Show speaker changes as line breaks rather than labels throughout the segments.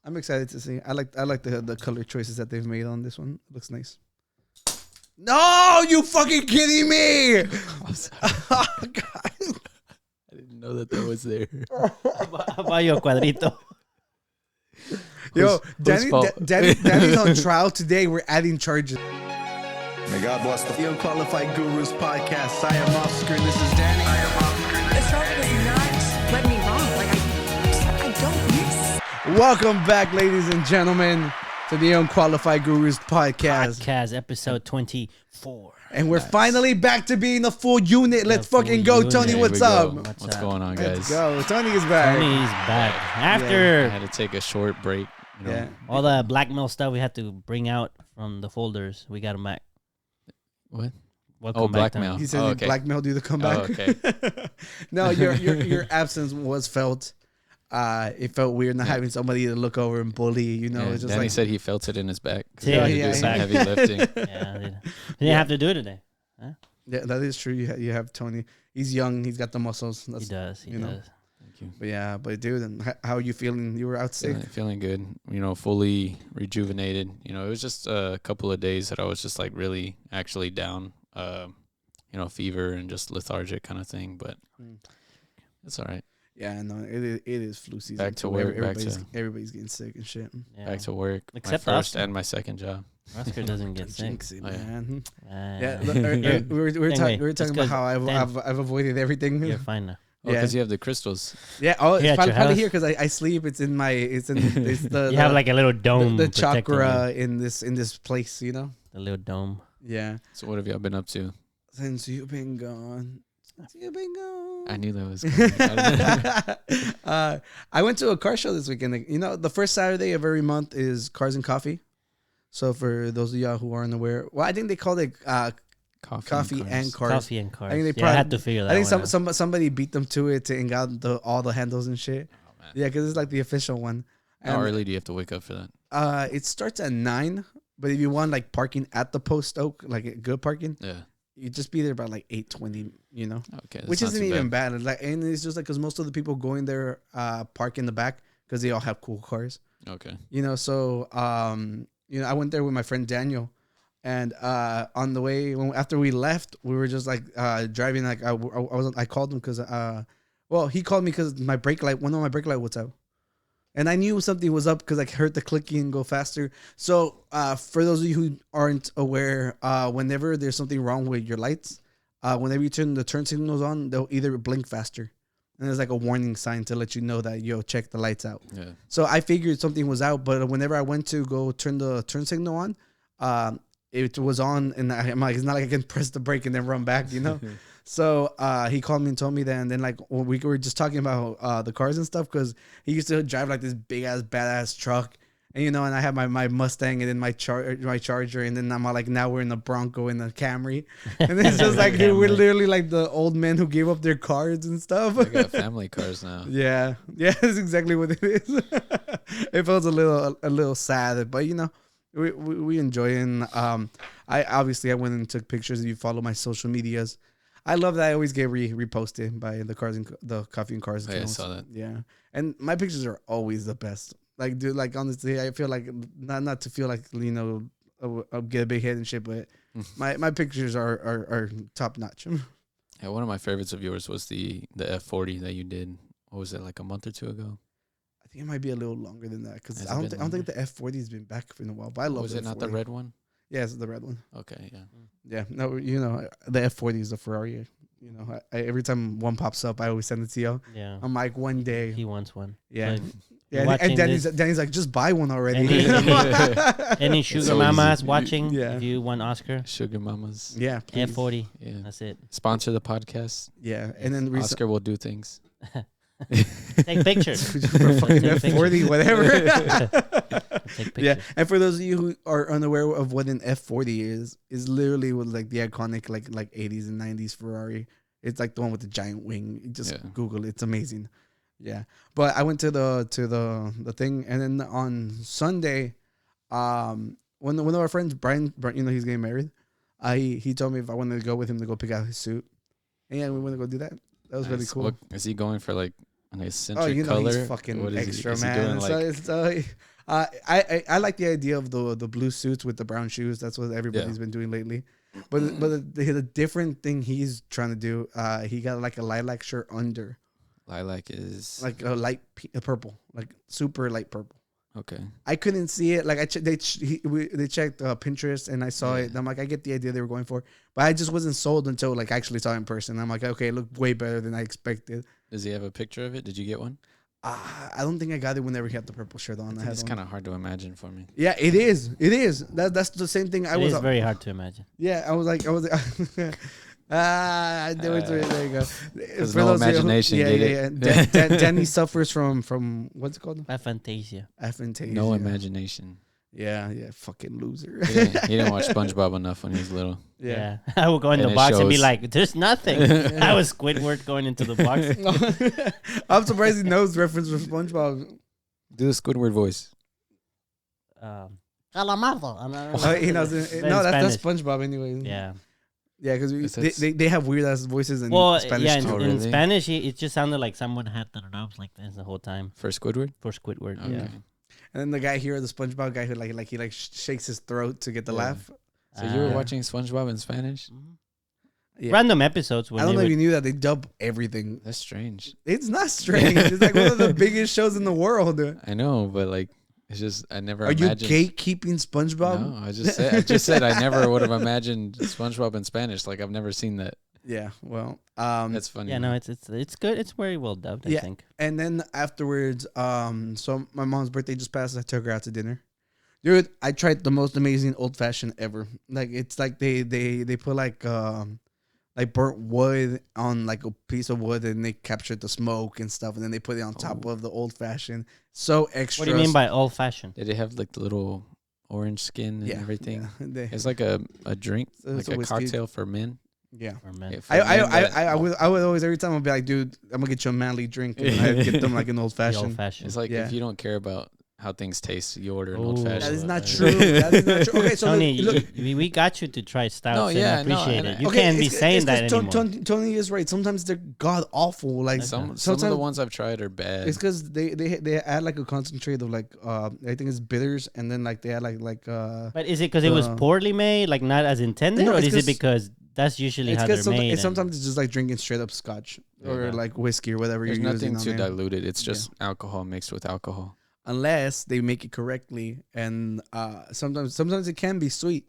I'm excited to see. I like the color choices that they've made on this one. It looks nice. No, you fucking kidding me? Oh, God.
I didn't know that was there.
Vaya cuadrito.
Yo, Danny's on trial today. We're adding charges.
May God bless
The Unqualified Gurus Podcast. I am Oscar. This is Danny. I am Oscar.
This song does not let me wrong. Like, I don't miss.
Welcome back, ladies and gentlemen, to the Unqualified Gurus Podcast.
Podcast episode 24.
And we're finally back to being a full unit. Let's fucking go,
unit.
Tony. What's up?
What's going on, guys?
Let's go. Tony is back.
Tony's back.
I
After
had to take a short break. You know.
Yeah.
all the blackmail stuff we had to bring out from the folders, we got them back.
What?
Welcome
Oh,
back,
blackmail.
He said
Oh,
he
okay.
blackmailed you to come back.
Oh, okay.
No, your absence was felt. It felt weird not having somebody to look over and bully. You know,
Yeah,
it's just
Danny
like
said he felt it in his back.
Yeah,
He had to do some heavy lifting.
Yeah, he didn't have to do it today.
yeah, that is true. You have Tony. He's young. He's got the muscles.
He does. He
you know.
does.
Thank you.
But yeah, but dude, and how are you feeling? You were out sick.
Feeling good. You know, fully rejuvenated. You know, it was just a couple of days that I was just like really actually down. You know, fever and just lethargic kind of thing. But it's all right.
Yeah, no, it is flu season.
Back to
too.
work,
Everybody's getting sick and shit.
Yeah.
Back to work.
Except
my first
Oscar.
and my second job.
Oscar doesn't get sick.
Jinx it,
Oh, yeah.
man.
Yeah,
Yeah, we were
Anyway,
talking
it's
about how I've avoided everything.
You're fine now.
Oh,
Yeah.
because you have the crystals.
Yeah, oh,
Here
it's
at your
probably
house?
here because I sleep. It's the
You have like a little dome.
the
protecting
chakra
you.
in this place, you know.
The little dome.
Yeah.
So what have y'all been up to?
Since you've been gone.
I knew that was coming.
I went to a car show this weekend. You know, the first Saturday of every month is Cars and Coffee. So for those of y'all who aren't aware, well, I think they call it Coffee and Cars.
Coffee and cars.
I think they
I
probably
had to figure that
I think
one out.
somebody beat them to it and got all the handles and shit.
Oh, man.
Yeah, because it's like the official one.
How
And,
early do you have to wake up for that?
It starts at 9, but if you want like parking at the Post Oak, like good parking,
Yeah.
you just be there by like 8:20. You know.
Okay. that's
Which
not
isn't
too
even bad. Like, and it's just like because most of the people going there park in the back because they all have cool cars.
Okay.
You know, so you know, I went there with my friend Daniel, and on the way after we left, we were just like driving. Like I called him because well, he called me because one of my brake light was out, and I knew something was up because I heard the clicking and go faster. So for those of you who aren't aware, whenever there's something wrong with your lights. Whenever you turn the turn signals on, they'll either blink faster. And there's like a warning sign to let you know that, check the lights out.
Yeah.
So I figured something was out, but whenever I went to go turn the turn signal on, it was on, and I'm like, it's not like I can press the brake and then run back, you know? So he called me and told me that, and then like we were just talking about the cars and stuff, because he used to drive like this big-ass, badass truck. And, and I have my Mustang and then my Charger. And then I'm like, now we're in the Bronco and the Camry. And it's just like, dude, we're literally like the old men who gave up their cars and stuff.
I got family cars now.
Yeah. Yeah, that's exactly what it is. It felt a little sad, but, we enjoy it. And I went and took pictures. If you follow my social medias, I love that I always get reposted by the Coffee and Cars.
Oh, yeah, I saw that.
Yeah. And my pictures are always the best. Like, dude, like, honestly, I feel like not to feel like, I'll get a big head and shit, but my pictures are top notch.
Yeah, one of my favorites of yours was the F40 that you did. What was it, like a month or two ago?
I think it might be a little longer than that because
Has
I
it
don't
been
think the F40 has been back for a while. But I love.
Was
the
it not
F40.
the red one?
Yeah, it's the red one.
Okay, yeah.
Yeah, no, the F40 is the Ferrari. I every time one pops up, I always send it to you.
Yeah.
I'm like, one day.
He wants one.
Yeah.
But
Yeah,
watching
and Danny's like, just buy one already.
Any sugar
so
mamas
easy.
watching?
Yeah.
If you want Oscar,
Sugar mamas.
Yeah, please.
F40.
Yeah.
That's it.
Sponsor the podcast.
Yeah, and then
Oscar will do things.
Take pictures.
for fucking
Take
F40, whatever.
Take
Yeah,
pictures.
and for those of you who are unaware of what an F40 is literally with like the iconic like 80s and 90s Ferrari. It's like the one with the giant wing. You just Google it. It's amazing. Yeah, but I went to the thing, and then on Sunday, one of our friends, Brian, he's getting married. He told me if I wanted to go with him to go pick out his suit, and yeah, we went to go do that. That was really cool.
What, is he going for like an eccentric
Oh,
color?
he's fucking
What is
extra,
is he
man.
doing, like,
I like the idea of the blue suits with the brown shoes. That's what everybody's been doing lately. But the different thing he's trying to do, he got like a lilac shirt under.
Lilac is
like a light purple, like super light purple.
okay.
I couldn't see it. Like they checked Pinterest and I saw it. And I'm like, I get the idea they were going for, but I just wasn't sold until like I actually saw it in person. I'm like, okay, it looked way better than I expected.
Does he have a picture of it? Did you get one?
I don't think I got it whenever he had the purple shirt on.
I think it's kind of hard to imagine for me.
Yeah, it is. It is. That's the same thing.
It is very hard to imagine.
Yeah, I was like. There you go.
There's no imagination.
Danny suffers from what's it called?
Aphantasia.
Aphantasia.
No imagination.
Yeah, fucking loser.
He didn't watch SpongeBob enough when he was little.
Yeah. I would go in the
it
box and be
shows.
like, "There's nothing." I was Squidward going into the box.
I'm surprised he knows reference from SpongeBob.
Do the Squidward voice.
Calamardo.
He knows it. No, that's SpongeBob anyway.
Yeah.
Yeah, because they have weird ass voices in Spanish
yeah,
too.
in
really?
Spanish, it just sounded like someone had their arms like this the whole time.
For Squidward?
For Squidward,
Okay.
yeah.
And then the guy here, the SpongeBob guy who he shakes his throat to get the laugh.
So you were watching SpongeBob in Spanish?
Yeah.
Random episodes. When
I don't know if you knew that they dub everything.
That's strange.
It's not strange. It's like one of the biggest shows in the world.
I know, but like, it's just I never.
Are you
imagined.
gatekeeping SpongeBob?
No, I just said I never would have imagined SpongeBob in Spanish. Like I've never seen that.
Yeah, well,
That's funny.
Yeah, no, it's good. It's very well dubbed, I think.
And then afterwards, so my mom's birthday just passed. I took her out to dinner. Dude, I tried the most amazing old fashioned ever. Like it's like they put like burnt wood on like a piece of wood and they captured the smoke and stuff and then they put it on top of the old fashioned. So extra.
What do you mean by old fashioned?
Did it have like the little orange skin and everything?
Yeah.
It's like a drink,
It's
like
a
a
whiskey.
cocktail for men.
Yeah.
For men.
I would always every time I'd be like, dude, I'm gonna get you a manly drink and I'd get them like an old
The old
fashioned.
fashioned.
It's like
Yeah.
if you don't care about how things taste, you order an
Ooh.
old
That
fashioned.
is not true. That is not true. Okay, so
Tony,
look,
we got you to try stouts
No,
and
yeah,
I
no,
appreciate
and
it. You
okay,
can't be
it's
saying
'cause
that anymore.
Tony is right. Sometimes they're god awful. Like
Some of
sometimes
the ones I've tried are bad.
it's because they add like a concentrate of like I think it's bitters and then like they add like
But is it because it was poorly made, like not as intended,
No,
or
it's
is it
'cause-
because that's usually
it's
how they're
because
made?
sometimes it's just like drinking straight up scotch or
Yeah.
like whiskey or whatever
There's
you're
nothing
using
to
on there.
dilute it. It's just alcohol mixed with alcohol.
Unless they make it correctly and sometimes it can be sweet.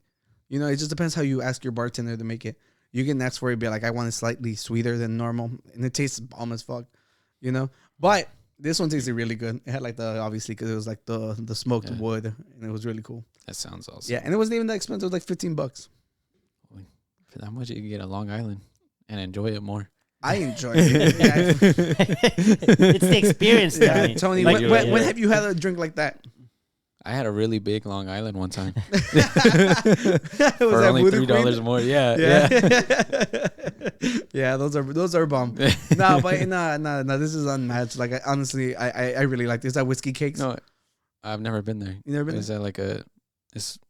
You know, it just depends how you ask your bartender to make it. You can ask for it, be like, I want it slightly sweeter than normal, and it tastes bomb as fuck. You know, but this one tasted really good. It had like obviously because it was like the smoked wood, and it was really cool.
That sounds awesome.
Yeah, and it wasn't even that expensive. It was like $15.
For that much, you can get a Long Island and enjoy it more.
I enjoyed it.
It's the experience,
Yeah,
Tony.
Tony,
Like,
when have you had a drink like that?
I had a really big Long Island one time
Was
for
that
only
Voodoo
$3
Queen?
more. Yeah.
Yeah, those are bomb. No, but no, this is unmatched. Like honestly, I really like this. That whiskey cakes.
No, I've never been there.
You never been
Is that like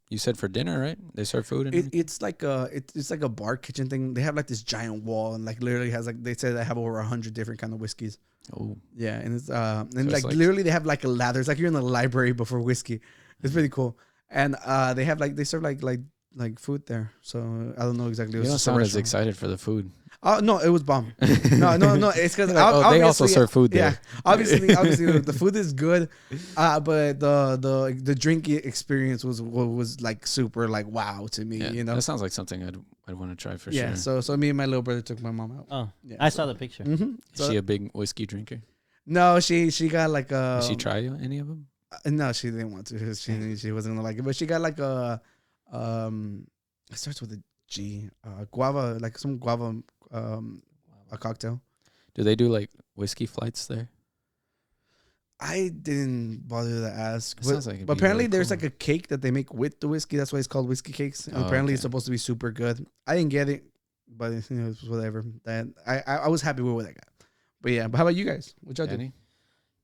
you said for dinner, right? They serve food and
It's like a bar kitchen thing. They have like this giant wall and like literally has like they say they have over 100 different kind of whiskeys.
oh,
Yeah, and it's
it's
like
like-
literally they have like a ladder. It's like you're in the library but for whiskey. It's pretty cool. And they serve like food there. So I don't know exactly. It
you
was
don't
just a
sound as
restaurant.
excited for the food.
Oh no, it was bomb. No, it's because
They also serve food there.
Yeah, obviously the food is good, but the drink experience was like super like wow to me.
Yeah,
You know.
that sounds like something I'd want to try for
Yeah.
sure.
So me and my little brother took my mom out.
Oh,
Yeah,
I saw the picture.
Mm-hmm.
Is she a big whiskey drinker?
No, she got like a.
Did she try any of them?
No, she didn't want to. She wasn't gonna like it, but she got like a it starts with a G. Guava, like some guava a cocktail.
Do they do like whiskey flights there?
I didn't bother to ask.
It sounds like it'd
But
be
apparently
really
there's
cool.
like a cake that they make with the whiskey. That's why it's called whiskey cakes. And
Oh,
apparently
okay.
it's supposed to be super good. I didn't get it, but it was whatever. That I was happy with what I got. But yeah, but how about you guys? What y'all do?
Danny?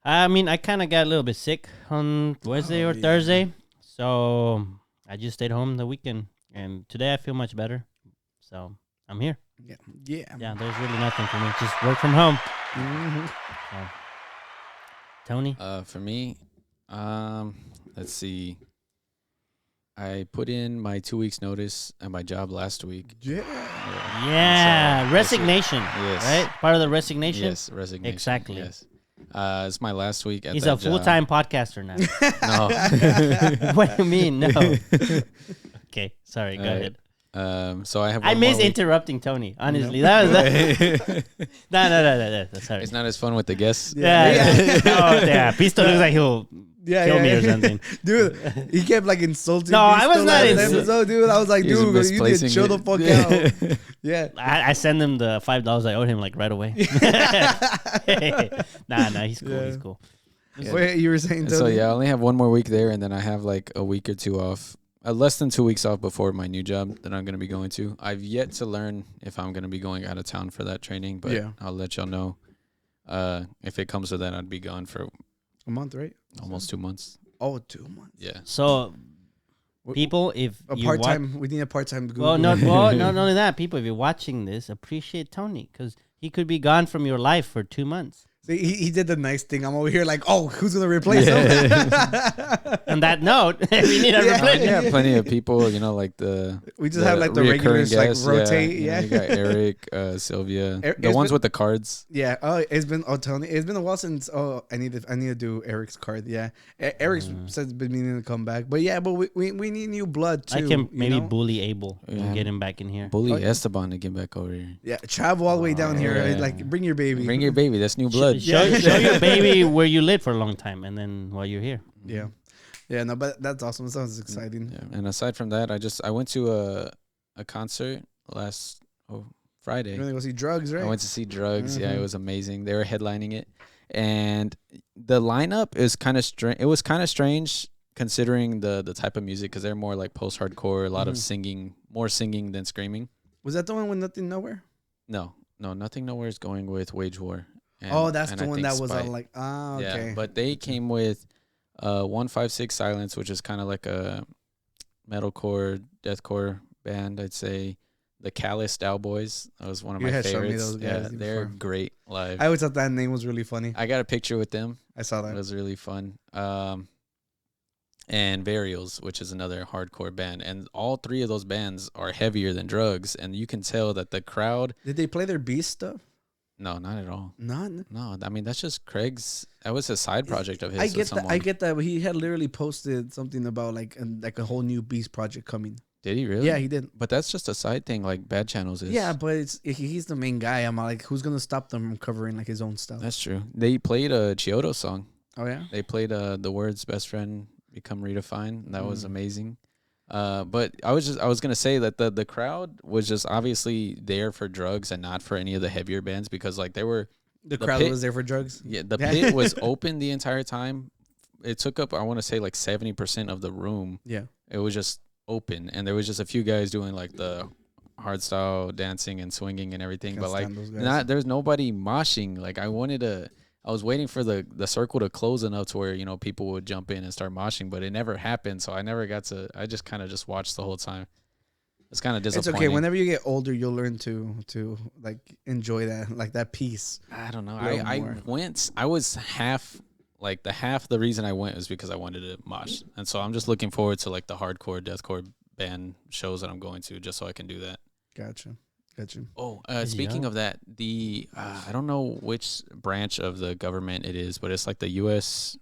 I mean, I kind of got a little bit sick on Wednesday or Thursday, so I just stayed home the weekend. And today I feel much better, so I'm here.
Yeah.
Yeah, there's really nothing for me. Just work from home.
Mm-hmm.
Tony?
For me, the let's see. I put in my 2 weeks notice at my job last week.
Yeah.
Yeah,
So,
resignation.
Yes.
Right? Part of the resignation?
Yes, resignation.
Exactly.
Yes. It's my last week at
He's
that
a full-time podcaster now.
No.
What do you mean? No. Okay, sorry, go ahead.
So I have.
I
one more
miss
week.
interrupting Tony. Honestly, that was no. Sorry.
It's not as fun with the guests.
Yeah. Oh, yeah. Pisto looks like he'll kill me or something.
Dude, he kept like insulting.
No, I was
Pisto
not
last
insulting.
episode, dude. I was like,
He was
dude, you need
misplacing
to chill the
it.
fuck out. Yeah.
I send him the $5 I owed him like right away. Nah, he's cool.
Yeah.
He's cool.
Wait, you were saying?
So
Tony?
yeah, I only have one more week there, and then I have like a week or two off. Less than 2 weeks off before my new job that I'm going to be going to. I've yet to learn if I'm going to be going out of town for that training, but
Yeah.
I'll let y'all know. If it comes to that, I'd be gone for
a month, right?
almost 2 months.
Oh, 2 months.
Yeah.
So, people, if
A
you
part time. We need a part time.
well, not only that, people, if you're watching this, appreciate Tony because he could be gone from your life for 2 months.
See, he did the nice thing. I'm over here like, oh, who's gonna replace him?
On that note, we need a
Yeah.
replacement.
Yeah, plenty of people, like the
We just have like the regulars like
guests,
rotate.
Yeah,
Yeah.
you got Eric, Sylvia,
It's
the ones
been-
with the cards.
Yeah. Oh, Tony. It's been a while since. Oh, I need to do Eric's card. Yeah. Eric's says been meaning to come back, but yeah, but we need new blood too.
I can maybe
you know?
bully Abel
Yeah.
and get him back in here.
Bully
Oh, yeah.
Esteban to get back over here.
Yeah, travel all the way down here.
yeah.
Like, bring your baby.
Bring your baby. That's new blood.
Show your baby where you lived for a long time, and then while you're here.
Yeah. Yeah. No, but that's awesome. It sounds exciting.
Yeah. And aside from that, I went to a concert last Friday.
You're gonna go see Drugs, right?
I went to see Drugs. Yeah,
Mhm.
it was amazing. They were headlining it, and the lineup is kind of strange. It was kind of strange considering the type of music because they're more like post-hardcore, a lot of
Mhm.
singing, more singing than screaming.
Was that the one with Nothing Nowhere?
No, Nothing Nowhere is going with Wage War.
Oh, that's
and
the
I
one
think
that was
Spite.
on like okay.
Yeah, but they came with 156 Silence, which is kind of like a metalcore, deathcore band, I'd say. The Callous Boys. That was one of
You
my
had shown me
favorites.
those guys
Yeah, they're
before.
great live.
I always thought that name was really funny.
I got a picture with them.
I saw
It
that.
was really fun. And Burials, which is another hardcore band. And all three of those bands are heavier than Drugs. And you can tell that the crowd...
Did they play their Beast stuff?
No, not at all.
None.
No, I mean, that's just Craig's... That was a side project of his.
I
with
get that. I
someone.
get that. But he had literally posted something about like a whole new Beast project coming.
Did he really?
Yeah, he did.
But that's just a side thing, like Bad Channels is.
Yeah, but he's the main guy. I'm like, who's gonna stop them from covering like his own stuff?
That's true. They played a Chiodo song.
Oh yeah.
They played the words "best friend become redefined." And that was amazing. But I was gonna say that the crowd was just obviously there for Drugs and not for any of the heavier bands because like they were.
The
The
crowd
pit-
was there for Drugs.
Yeah, the pit was open the entire time. It took up, I want to say, like 70% of the room.
Yeah.
It was just open, and there was just a few guys doing like the hard style dancing and swinging and everything.
Can't
But like,
stand those guys.
there's nobody moshing. Like I was waiting for the circle to close enough to where people would jump in and start moshing, but it never happened. So I never got to. I just kind of just watched the whole time. It's kind of
It's
disappointing.
okay. Whenever you get older, you'll learn to like enjoy that, like that peace.
I don't know.
A little
I
more.
went. I was half. Like the reason I went was because I wanted to mosh, and so I'm just looking forward to like the hardcore, deathcore band shows that I'm going to, just so I can do that.
Gotcha.
Oh, speaking of that, the I don't know which branch of the government it is, but it's like the U.S.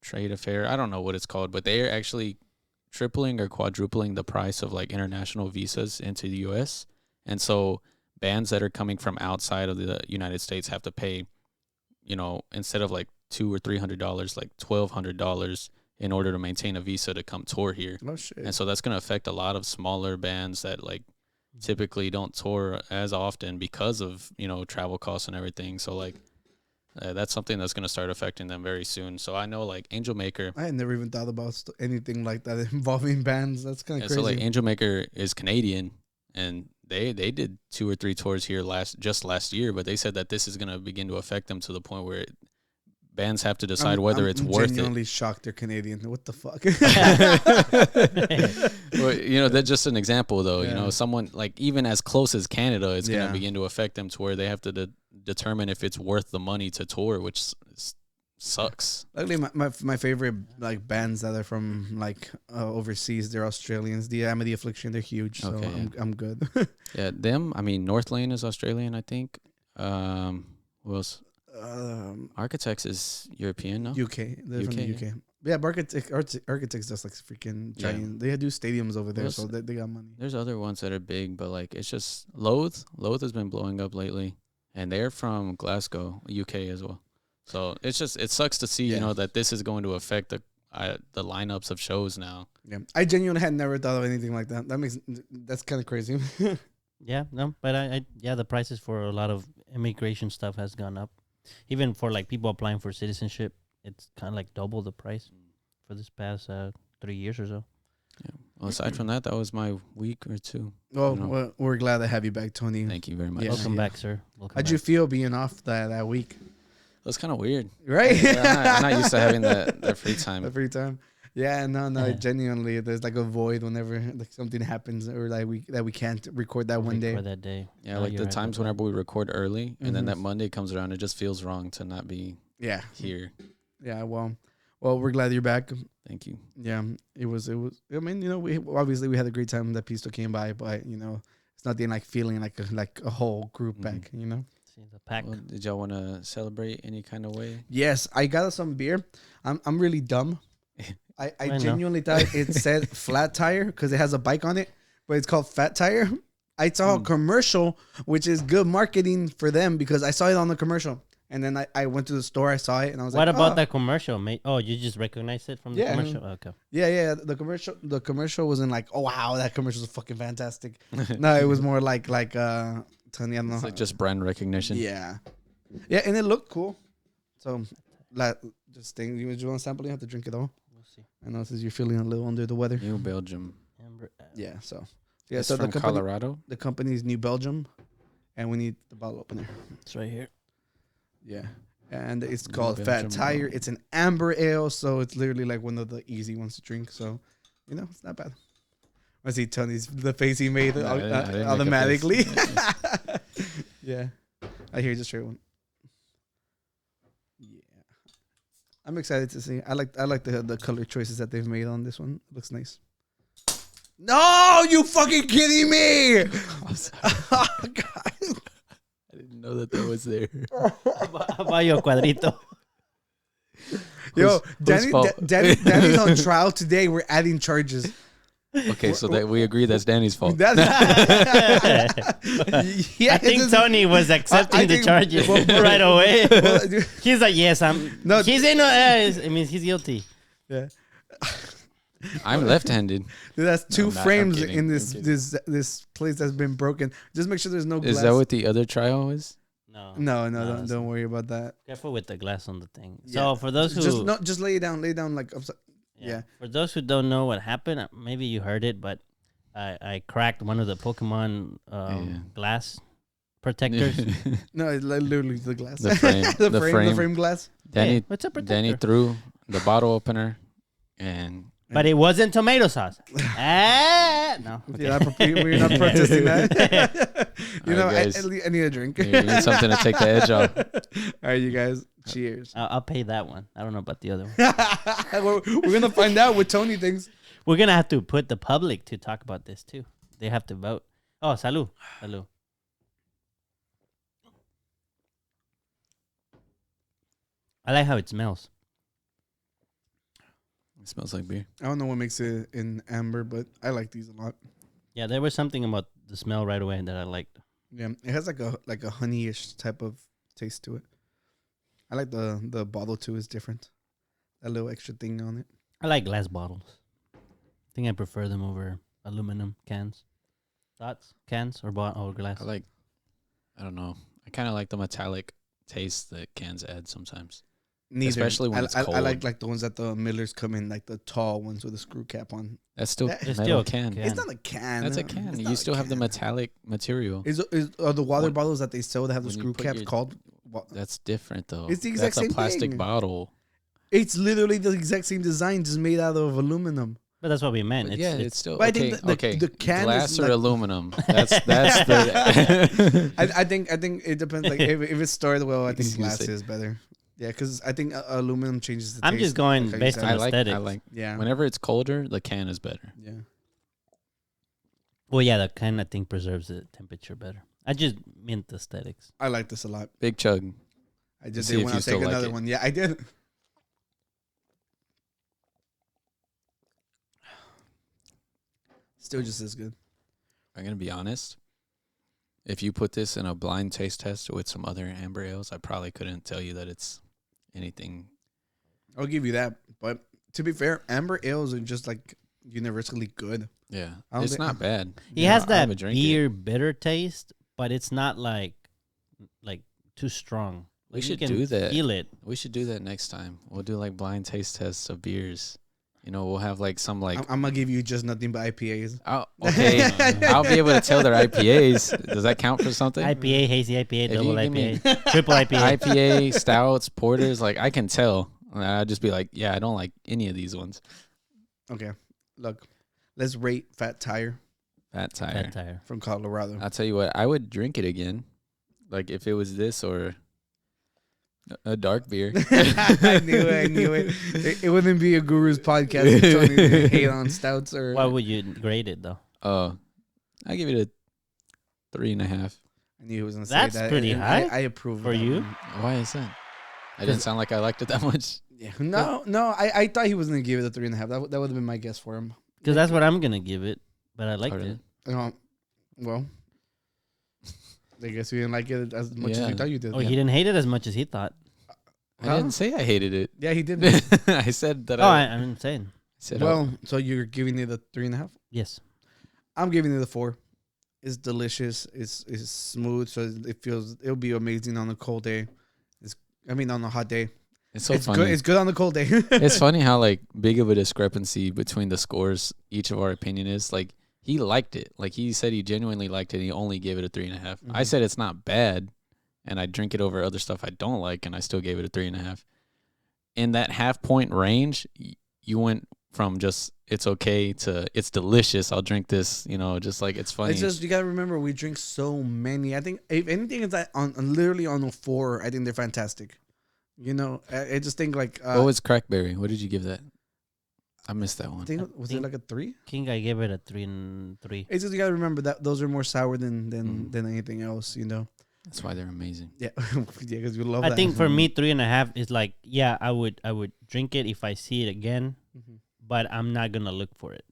Trade Affair. I don't know what it's called, but they are actually tripling or quadrupling the price of like international visas into the U.S. And so bands that are coming from outside of the United States have to pay, instead of like $200 or $300, like $1,200 in order to maintain a visa to come tour here.
Oh shit.
And so that's going to affect a lot of smaller bands that like typically don't tour as often because of, travel costs and everything. So like that's something that's going to start affecting them very soon. So I know like Angel Maker.
I had never even thought about anything like that involving bands. That's kind of
And
crazy.
so like Angel Maker is Canadian, and they did 2 or 3 tours here last year, but they said that this is going to begin to affect them to the point where bands have to decide whether it's worth it.
I'm genuinely shocked they're Canadian. What the fuck?
Well, that's just an example, though.
Yeah.
Someone like even as close as Canada, it's going
Yeah.
to begin to affect them to where they have to determine if it's worth the money to tour, which is sucks.
Luckily, my favorite like bands that are from like overseas, they're Australians. The Amity Affliction, they're huge, so
Okay,
I'm good.
Yeah, them. I mean, North Lane is Australian, I think. Who else? Architects is European, no?
UK, they're from the
UK,
UK. Yeah, but Architects just like freaking giant. They do stadiums over there, so they got money.
There's other ones that are big, but like it's just Loathe. Loathe has been blowing up lately, and they're from Glasgow, UK as well. So it sucks to see, that this is going to affect the lineups of shows now.
Yeah, I genuinely had never thought of anything like that. That's kind of crazy.
Yeah, no, but the prices for a lot of immigration stuff has gone up. Even for like people applying for citizenship, it's kind of like double the price for this past 3 years or so.
Yeah. Well, aside from that was my week or two.
Well, we're glad to have you back, Tony.
Thank you very much.
Yeah.
Welcome back, sir.
How'd you feel being off that week?
It was kind of weird.
Right?
I'm not used to having that free time.
The free time. Yeah, no. Genuinely, there's like a void whenever like something happens, or like we can't record that one day.
For that day.
Yeah,
No,
like
you're
the
right
times
about
whenever we record early, and then
Mhm.
that Monday comes around, it just feels wrong to not be
Yeah.
here.
Yeah. Well, we're glad you're back.
Thank you.
Yeah, it was. I mean, we obviously we had a great time that Pisto came by, but it's nothing like feeling like a whole group back.
that. See the pack.
Well, did y'all want to celebrate any kind of way?
Yes, I got us some beer. I'm really dumb. I
I know.
genuinely thought it said flat tire because it has a bike on it, but it's called Fat Tire. I saw a commercial, which is good marketing for them because I saw it on the commercial. And then I went to the store, I saw it, and I was
What
like,
about
oh.
that commercial, mate? Oh, you just recognized it from the
Yeah.
commercial? Okay.
Yeah. The commercial wasn't like, oh wow, that commercial is fucking fantastic. No, it was more like Tony, I don't know.
It's like just brand recognition.
Yeah, and it looked cool. So, like, just think, you want to sample? You have to drink it all.
We'll see.
I know since you're feeling a little under the weather.
New Belgium.
Yeah. So, yeah.
It's
So
from Colorado.
the company is New Belgium, and we need the bottle opener.
It's right here.
Yeah. And it's
New
called Fat
Belgium
Tire.
bottle.
It's an amber ale, so it's literally like one of the easy ones to drink. So, it's not bad. I see Tony's the face he made
No, I didn't make a face.
automatically. Yeah, I hear just straight one. Yeah, I'm excited to see. I like the color choices that they've made on this one. It looks nice. No, you fucking kidding me? Oh, God.
I didn't know that was there.
Vaya cuadrito.
Yo,
Whose fault?
Danny's on trial today. We're adding charges.
Okay, so that we agree that's Danny's fault.
Yeah,
I think Tony was accepting
I
the
think-
charges
well,
right away.
well, dude,
He's like, yes, I'm.
No.
He's in. I mean, he's guilty.
yeah.
I'm left-handed.
Dude, that's two
I'm not- I'm
frames
kidding,
in
I'm
this
kidding.
this place that's been broken. Just make sure there's no glass.
Is that what the other trial is?
No.
No,
it's
don't worry about that.
Careful with the glass on the thing.
Yeah.
So for those who
just lay it down like upside. Yeah.
For those who don't know what happened, maybe you heard it, but I cracked one of the Pokemon glass protectors.
No, it's literally the glass.
The frame.
the frame glass.
Danny,
Hey, what's a protector?
Danny threw the bottle opener, and
But it wasn't tomato sauce. No. Okay.
Yeah, we're not protesting that.
All right, guys.
I need a drink.
you need something to take the edge off.
All right, you guys. Cheers.
I'll pay that one. I don't know about the other one.
we're gonna find out what Tony thinks.
We're gonna have to put the public to talk about this too. They have to vote. Oh, salud, salud. I like how it smells.
It smells like beer.
I don't know what makes it in amber, but I like these a lot.
Yeah, there was something about the smell right away that I liked.
Yeah, it has like a honeyish type of taste to it. I like the bottle too. Is different. That little extra thing on it.
I like glass bottles. I think I prefer them over aluminum cans. Thoughts? Cans or glass?
I don't know. I kind of like the metallic taste that cans add sometimes.
Neither.
Especially when it's
I
cold.
like the ones that the Millers come in, like the tall ones with a screw cap on.
That's still
That-
It's
metal
still
can.
can.
It's not a can.
That's a
It's
can.
not
You
a
still have the
can.
metallic material.
Are the water
When-
bottles that they sell that have the
when you
screw
put
caps
your-
called?
That's different though.
It's the exact
That's
same
a plastic
thing.
bottle.
It's literally the exact same design, just made out of aluminum.
But that's what we meant.
But
It's,
it's still
But I
okay.
think the
okay.
can is
glass or
like-
aluminum. That's the.
I think it depends. Like if it's stored well, I think
You
glass
say-
is better. Yeah, because I think aluminum changes the
I'm
taste.
just going
like how you
based
said.
on aesthetics.
I like.
Yeah.
Whenever it's colder, the can is better.
Yeah.
Well, yeah, that kind of thing preserves the temperature better. I just meant the aesthetics.
I like this a lot.
Big chug.
I just
See
did
if
want
you
to
still
take
like
another
it.
one. Yeah, I did. Still just as good.
I'm gonna be honest. If you put this in a blind taste test with some other amber ales, I probably couldn't tell you that it's anything.
I'll give you that. But to be fair, amber ales are just like universally good.
Yeah,
I don't
it's
think-
not bad.
He
You
has
know, I
that
would drink it.
beer bitter taste, but it's not like too strong.
We
Like, you
should
can
do that.
Feel it.
We should do that next time. We'll do like blind taste tests of beers. You know, we'll have like some like.
I'm gonna give you just nothing but IPAs.
Okay, I'll be able to tell their IPAs. Does that count for something?
IPA, hazy IPA,
If
double
you give me-
IPA, triple IPA.
IPA, stouts, porters. Like I can tell. And I'll just be like, yeah, I don't like any of these ones.
Okay, look, let's rate Fat Tire
Fat Tire.
Fat tire.
from Colorado.
I'll tell you what, I would drink it again. Like if it was this or a dark beer.
I knew it. It wouldn't be a Gurus podcast if Tony didn't hate on stouts or.
Why would you grade it though?
Oh, I give it a 3.5.
I knew he was gonna say
That's
that.
pretty
and
high
I approve
for
of that
you?
one.
Why is that? I didn't sound like I liked it that much.
Yeah. No. I thought he was gonna give it a 3.5. That would have been my guess for him.
Because that's what I'm gonna give it. But I liked
Oh, really?
it.
Well, I guess you didn't like it as much as
Yeah.
you thought you did.
Oh, he didn't hate it as much as he thought.
I didn't say I hated it.
Yeah, he did.
I said that.
Oh, I'm saying
said,
Well, so you're giving it a 3.5.
yes.
I'm giving it a 4. It's delicious. It's smooth, so it'll be amazing on a cold day. On a hot day.
it's so
it's
funny.
good. It's good on the cold day.
It's funny how like big of a discrepancy between the scores each of our opinion is. Like he liked it. Like he said he genuinely liked it. And he only gave it a 3.5. I
Mhm.
said it's not bad, and I drink it over other stuff I don't like, and I still gave it a 3.5. In that half-point range, you went from just it's okay to it's delicious. I'll drink this. You know, just like it's funny.
It's just you gotta remember we drink so many. I think if anything is that on literally on a 4, I think they're fantastic. You know, I just think like
what was crackberry? What did you give that? I missed that one.
I think was it like a 3?
King, I gave it a 3 and 3.
It's just you gotta remember that those are more sour than anything else. You know.
That's why they're amazing.
Yeah, yeah, because we love.
I
that.
think for me, 3.5 is like, yeah, I would drink it if I see it again,
Mhm.
but I'm not gonna look for it.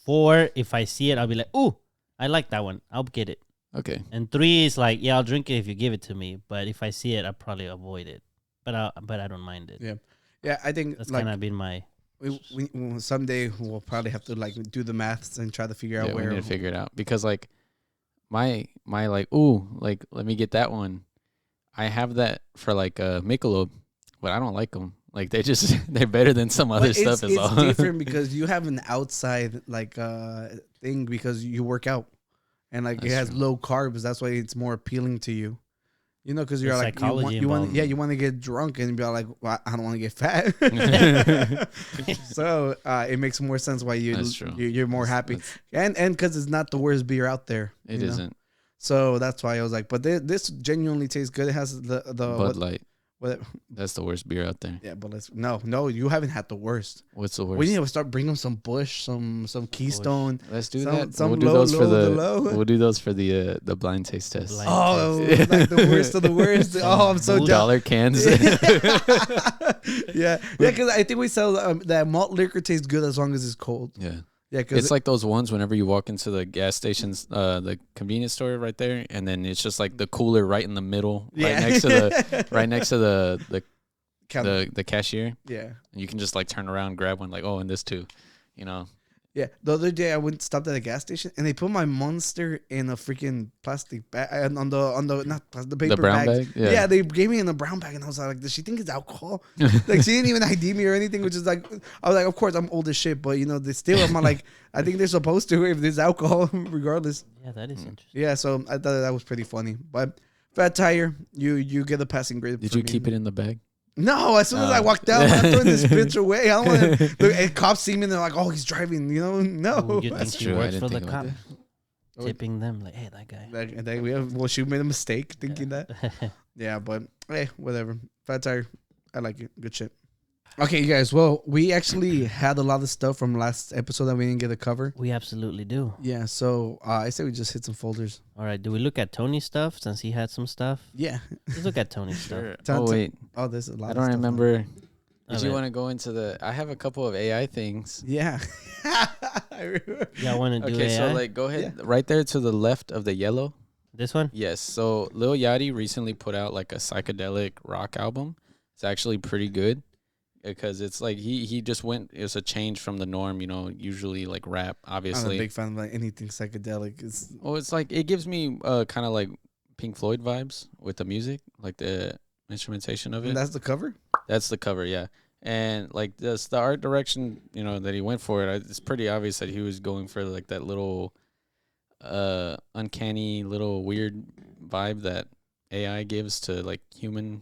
4, if I see it, I'll be like, ooh, I like that one. I'll get it.
Okay.
And 3 is like, yeah, I'll drink it if you give it to me, but if I see it, I'll probably avoid it. But I don't mind it.
Yeah, I think
That's
like
kind of been my.
we someday we'll probably have to like do the maths and try to figure out
Yeah, we
where.
need to figure it out because like my like ooh like let me get that one. I have that for like Michelob, but I don't like them. Like they're better than some other
But
stuff.
It's
all.
different because you have an outside like thing because you work out, and like it
That's
has
true.
low carbs. That's why it's more appealing to you. You know, because you're
There's
like
psychology
you want
involved.
you want to get drunk and be like, well, I don't want to get fat. So it makes more sense why
That's true.
you're more happy,
That's-
and because it's not the worst beer out there.
It
you know?
isn't
So that's why I was like, but this genuinely tastes good. It has the
Bud Light.
what
That's the worst beer out there.
yeah, but no, you haven't had the worst.
What's the worst?
We need to start bringing them some Bush, some Keystone.
Let's do
some-
that.
some
We'll do
low-
those for
low-
the.
low.
We'll do those for the blind taste test.
Blind
Oh,
taste.
like the worst of the worst. Oh, I'm so down.
$2 cans.
Yeah, because I think we sell that malt liquor tastes good as long as it's cold.
Yeah.
Yeah, because
It's like those ones whenever you walk into the gas stations, the convenience store right there, and then it's just like the cooler right in the middle, right next to the cashier,
yeah.
and you can just like turn around, grab one, like and this too, you know.
Yeah, the other day I went stopped at a gas station and they put my Monster in a freaking plastic bag on the not plastic, the paper
brown
bags.
bag? Yeah.
Yeah, they gave me in the brown bag and I was like, does she think it's alcohol? Like she didn't even ID me or anything, which is like I was like, of course I'm old as shit, but you know they still I'm like I think they're supposed to if there's alcohol regardless.
Yeah, that is interesting.
Yeah, so I thought that was pretty funny. But Fat Tire, you get a passing grade.
Did you keep it in the bag?
No, as soon as I walked out, I'm throwing this bitch away. I don't want to. And cops see me and they're like, "Oh, he's driving." You know, no.
Ooh, you think
That's
she
true. I
works
didn't
for the
think about
cop?
that.
Tipping them like, hey, that guy.
Well, she made a mistake thinking that. Yeah, but hey, whatever. Fat Tire, I like it. Good shit. Okay, you guys. Well, we actually had a lot of stuff from last episode that we didn't get to cover.
We absolutely do.
Yeah, so I say we just hit some folders.
All right. Do we look at Tony's stuff since he had some stuff?
Yeah.
Let's look at Tony's stuff.
Sure.
Time
Oh
to-
wait,
Oh, there's a lot.
I
of
don't
stuff
remember. Did you
Okay.
want to go into the? I have a couple of AI things.
Yeah.
Y'all want to do
Okay,
AI?
so like go ahead right there to the left of the yellow.
This one?
Yes. So Lil Yachty recently put out like a psychedelic rock album. It's actually pretty good because it's like he just went. It's a change from the norm. You know, usually like rap,
I'm a
obviously.
big fan of like anything psychedelic.
Well, it's like it gives me kind of like Pink Floyd vibes with the music, like the instrumentation of it.
And that's the cover.
That's the cover, yeah. And like this, the art direction, you know, that he went for it. It's pretty obvious that he was going for like that little, uncanny, little weird vibe that AI gives to like humans.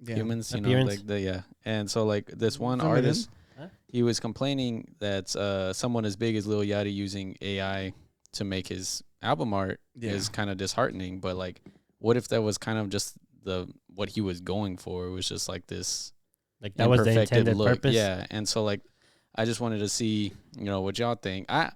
You know,
Appearance.
like yeah. And so like this one
Zoom it in.
artist,
Huh?
he was complaining that someone as big as Lil Yachty using AI to make his album art is kind of disheartening. But like, what if that was kind of just what he was going for? It was just like this.
Like that was the
imperfected
intended purpose?
Yeah, and so like, I just wanted to see, you know, what y'all think. I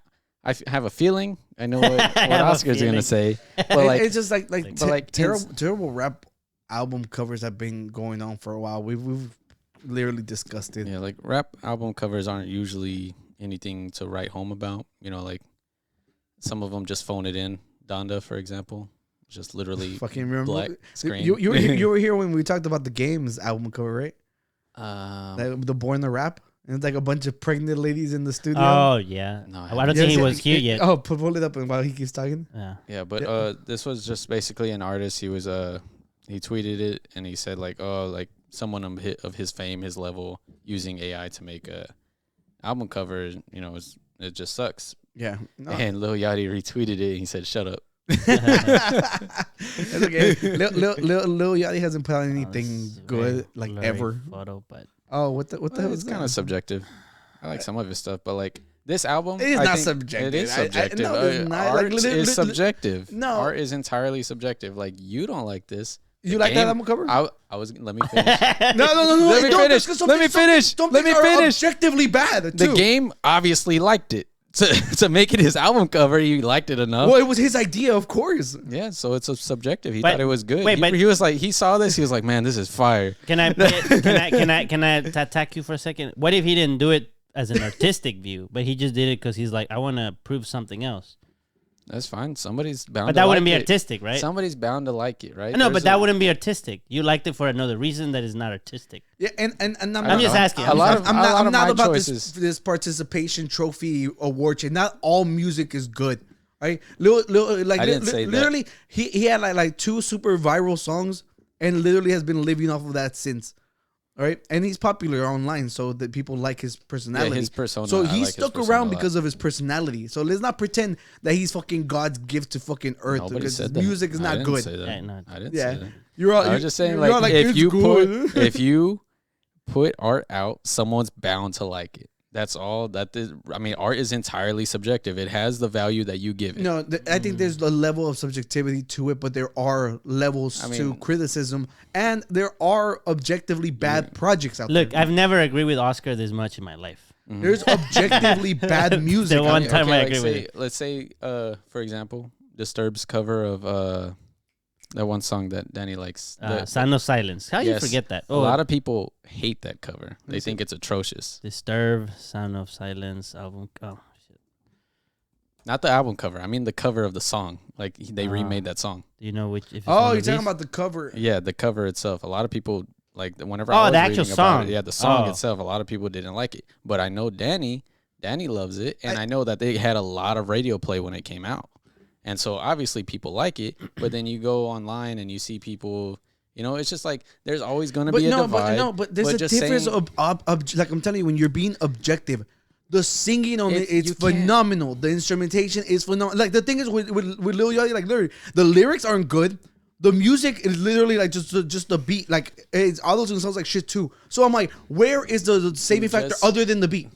have a feeling. I know what
have a
Oscar's
feeling.
gonna say, but
It-
like,
it's just like
but like
terrible rap album covers have been going on for a while. We've literally discussed it.
yeah, like rap album covers aren't usually anything to write home about. You know, like some of them just phone it in. Donda, for example, just literally
Fucking remember
black screen.
you were here when we talked about the Games album cover, right? The Born the Rap. And it's like a bunch of pregnant ladies in the studio.
Oh, yeah.
No, I
I don't think he was here yet.
Oh, pull it up and while he keeps talking.
Yeah.
Yeah, but
Yeah.
this was just basically an artist. He was he tweeted it and he said like, oh, like someone of his fame, his level, using AI to make a album cover. You know, it just sucks.
Yeah. No.
And Lil Yachty retweeted it. And he said, "Shut up."
It's okay. Lil Yachty hasn't put out anything
This is a
good
very
like
blurry
ever.
Photo, but
Oh, what the hell
It's
is
kind
that?
of subjective. I like some of his stuff, but like this album,
It is
I
not
think
subjective.
It is
I-
subjective.
no, it's not. Like,
Art
literally-
is subjective.
No.
Art is entirely subjective. Like you don't like this.
You
The
like that
game-
album cover?
I was. Let me finish.
No.
Let me
don't,
finish.
because some
Let me
things- some-
finish.
some
Let me
things are
finish.
Objectively bad.
The
too.
game obviously liked it to make it his album cover. He liked it enough.
Well, it was his idea, of course.
Yeah, so it's a subjective. He
But-
thought it was good.
wait,
he,
but-
he was like, he saw this. He was like, man, this is fire.
can I attack you for a second? What if he didn't do it as an artistic view, but he just did it because he's like, I want to prove something else?
That's fine. Somebody's bound.
But
to
that wouldn't
like
be
it.
artistic, right?
Somebody's bound to like it, right?
No, but
There's
that
a-
wouldn't be artistic. You liked it for another reason that is not artistic.
Yeah, and I'm
I
not
just
know.
asking.
A lot of
I'm
my
not about
choices.
this participation trophy award shit. Not all music is good, right? Like
I didn't say that.
literally, he had like 2 super viral songs, and literally has been living off of that since. All right, and he's popular online, so that people like his personality.
his persona,
So
I
he
like his
stuck
persona
around
a lot.
because of his personality. So let's not pretend that he's fucking God's gift to fucking earth,
Nobody
because his
said that.
music is
I
not
didn't
good.
say that.
Yeah, no.
I didn't
Yeah,
say that.
you're all.
I was just saying,
you're
like,
all
if
"It's
you
good."
put if you put art out, someone's bound to like it. That's all. I mean, art is entirely subjective. It has the value that you give it.
No, I think there's a level of subjectivity to it, but there are levels
I
to
mean-
criticism, and there are objectively bad projects out
Look,
there.
I've never agreed with Oscar this much in my life.
There's objectively bad music.
The
out
one
there.
time I
like
agree with
say, let's say, for example, Disturbed's cover of that one song that Danny likes.
Sound of Silence. How you
Yes.
forget that?
A lot of people hate that cover. They think it's atrocious.
Disturb, Sound of Silence album. Oh, shit.
Not the album cover. I mean the cover of the song. Like they remade that song.
Do you know which? If it's
Oh,
one
you're
of
talking
these?
about the cover.
Yeah, the cover itself. A lot of people like whenever
Oh,
I was
the actual
reading about
song.
it, yeah, the song
Oh.
itself. A lot of people didn't like it, but I know Danny loves it, and I know that they had a lot of radio play when it came out, and so obviously people like it. But then you go online and you see people. You know, it's just like there's always going to be a divide.
But there's a
just
difference
saying-
like I'm telling you, when you're being objective, the singing on it
You
is
can't-
phenomenal. The instrumentation is phenomenal. Like the thing is with Lil Yachty, like literally, the lyrics aren't good. The music is literally like just the beat. Like it's all those sounds like shit too. So I'm like, where is the saving factor
Just-
other than the beat?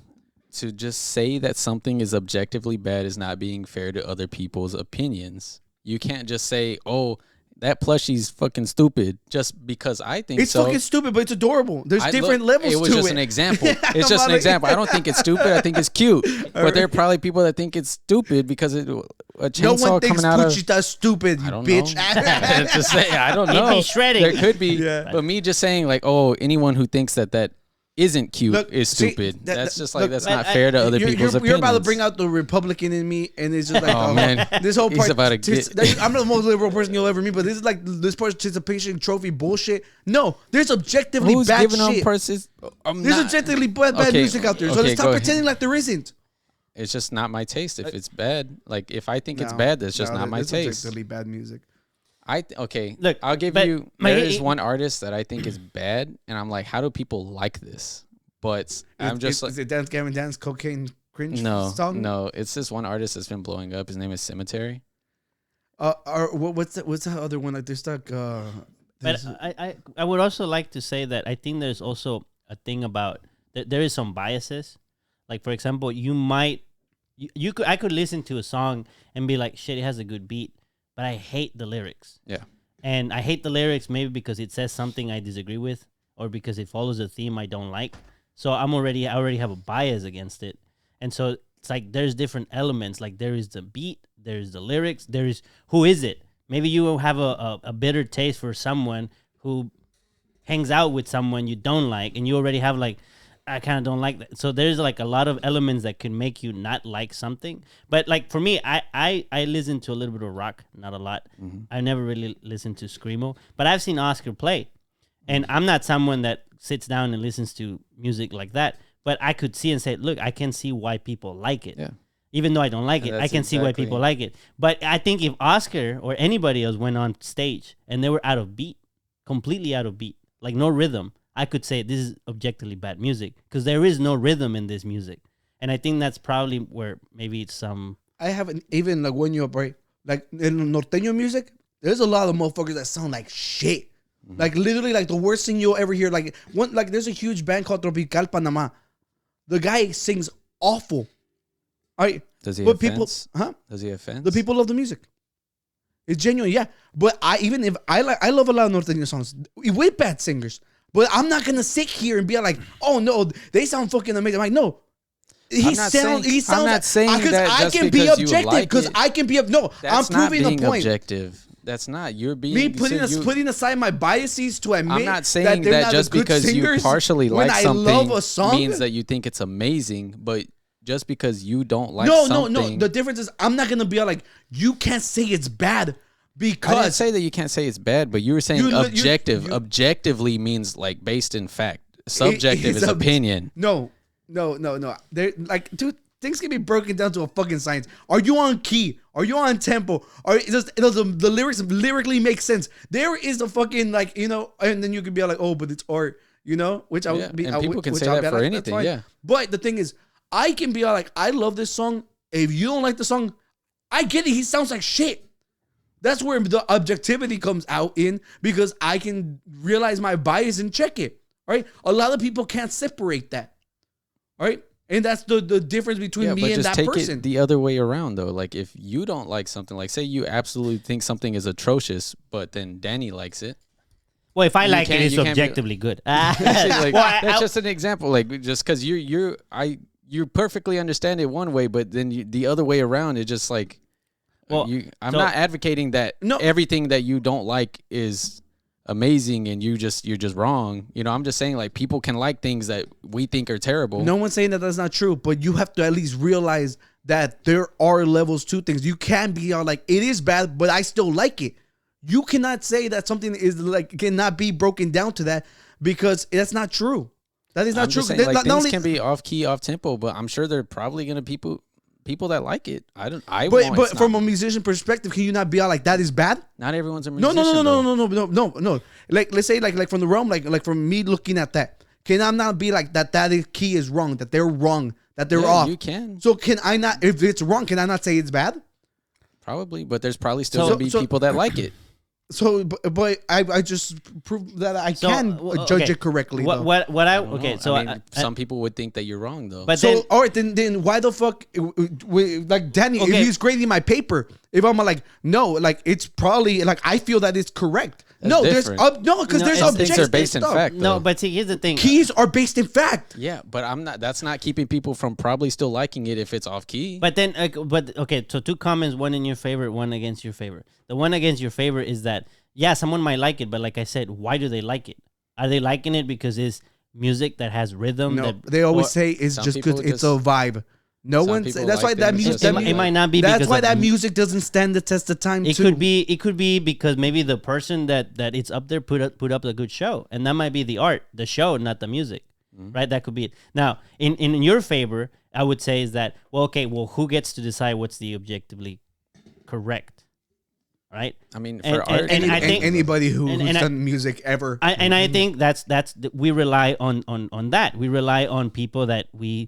to just say that something is objectively bad is not being fair to other people's opinions. You can't just say, "Oh, that plushie's fucking stupid just because I think
It's
so.
fucking stupid, but it's adorable. There's different levels to it.
It was just an example. It's just an example. I don't think it's stupid. I think it's cute. But there are probably people that think it's stupid because a chainsaw
No one thinks
coming out of...
Puchita's stupid, you
I don't
bitch.
know. To say, I don't know.
It'd be shredding.
There could be.
Yeah.
But me just saying like, oh, anyone who thinks that isn't cute is stupid. That's just like, that's not fair to other people's opinions.
You're about to bring out the Republican in me, and it's just like,
Oh, man.
this whole part.
He's about to get...
I'm the most liberal person you'll ever meet, but this is like this participation trophy bullshit. No, there's objectively
Who's
bad
giving them
shit. There's objectively bad music out there, so let's stop pretending like there isn't.
It's just not my taste. If it's bad, like if I think it's bad, that's just not my taste.
Objectively bad music.
Look, I'll give you. There is one artist that I think is bad, and I'm like, how do people like this? But I'm just like,
is it Dance Gavin Dance Cocaine Cringe song?
No, it's this one artist that's been blowing up. His name is Cemetery.
What's that other one? Like there's like
But I would also like to say that I think there's also a thing about there is some biases. Like for example, I could listen to a song and be like, shit, it has a good beat, but I hate the lyrics.
Yeah.
And I hate the lyrics maybe because it says something I disagree with or because it follows a theme I don't like. So I already have a bias against it. And so it's like there's different elements. Like there is the beat, there's the lyrics, there's who is it? Maybe you will have a bitter taste for someone who hangs out with someone you don't like, and you already have like, I kind of don't like that. So there's like a lot of elements that can make you not like something. But like for me, I listen to a little bit of rock, not a lot. Mm-hmm. I never really listened to screamo, but I've seen Oscar play, and I'm not someone that sits down and listens to music like that. But I could see and say, look, I can see why people like it. Yeah. Even though I don't like it, I can see why people like it. But I think if Oscar or anybody else went on stage and they were out of beat, completely out of beat, like no rhythm, I could say this is objectively bad music because there is no rhythm in this music. And I think that's probably where maybe it's some...
I haven't even like when you break, like in norteño music, there's a lot of motherfuckers that sound like shit. Mm-hmm. Like literally like the worst thing you'll ever hear. Like there's a huge band called Tropical Panama. The guy sings awful. All right.
Does he have fans? Does he have fans?
The people love the music. It's genuine, yeah. But I love a lot of norteño songs with bad singers. But I'm not gonna sit here and be like, oh no, they sound fucking amazing. I'm like, no. He sounds.
I'm not saying that
I can be objective because I can be no. I'm proving the point.
Objective. That's not you're being
me putting aside my biases to admit.
I'm not saying that just because you partially like something means that you think it's amazing, but just because you don't like something. No.
The difference is I'm not gonna be like you can't say it's bad because
I didn't say that you can't say it's bad, but you were saying objective. Objectively means like based in fact. Subjective is opinion.
No. They're like, dude, things can be broken down to a fucking science. Are you on key? Are you on tempo? Does the lyrics lyrically make sense? There is a fucking like, you know, and then you could be like, oh, but it's art, you know, which I would be.
And people can say that for anything, yeah.
But the thing is, I can be like, I love this song. If you don't like the song, I get it. He sounds like shit. That's where the objectivity comes out in because I can realize my bias and check it. Right? A lot of people can't separate that. Right? And that's the difference between me and that person.
Take it the other way around, though. Like, if you don't like something, like, say you absolutely think something is atrocious, but then Danny likes it.
Well, if I like it, it's objectively good.
That's just an example. Like, just because you perfectly understand it one way, but then the other way around, it's just like, I'm not advocating that everything that you don't like is amazing and you're just wrong. You know, I'm just saying like people can like things that we think are terrible.
No one's saying that that's not true, but you have to at least realize that there are levels to things. You can be like, it is bad, but I still like it. You cannot say that something is like cannot be broken down to that because that's not true. That is not true.
Saying, like, things can be off key, off tempo, but I'm sure there are probably gonna people that like it. But
from a musician perspective, can you not be all like that is bad?
Not everyone's a musician.
No. Like let's say like from the realm, like from me looking at that, can I not be like that key is wrong, that they're wrong, that they're off?
You can.
So can I not? If it's wrong, can I not say it's bad?
Probably, but there's probably still gonna be people that like it.
So, but I just proved that I can judge it correctly.
What okay? So
I mean, some people would think that you're wrong though.
But
so
then,
all right, then why the fuck, like Danny,
Okay.
if he's grading my paper, if I'm like, no, like it's probably like I feel that it's correct.
That's
no,
different.
because there's
it's-
things
objective
are based in
stuff.
fact.
no,
though.
but see, here's the thing.
Keys are based in fact.
Yeah, but I'm not. That's not keeping people from probably still liking it if it's off key.
But then, okay. So 2 comments, one in your favor, one against your favor. The one against your favor is that someone might like it, but like I said, why do they like it? Are they liking it because it's music that has rhythm?
No,
that,
they always
or-
say it's
Some
just because
people
it's a vibe. No
some
one.
people
That's
like
why that
them
music.
just
That
like
it might not be.
That's
because
why
of
that music doesn't stand the test of time.
It
too.
could be. It could be because maybe the person that it's up there put up a good show, and that might be the art, the show, not the music, right? That could be it. Now, in your favor, I would say is that who gets to decide what's the objectively correct, right?
I mean, for
And-
art,
and I think-
anybody who's
and I-
done music ever.
I think that's we rely on that. We rely on people that we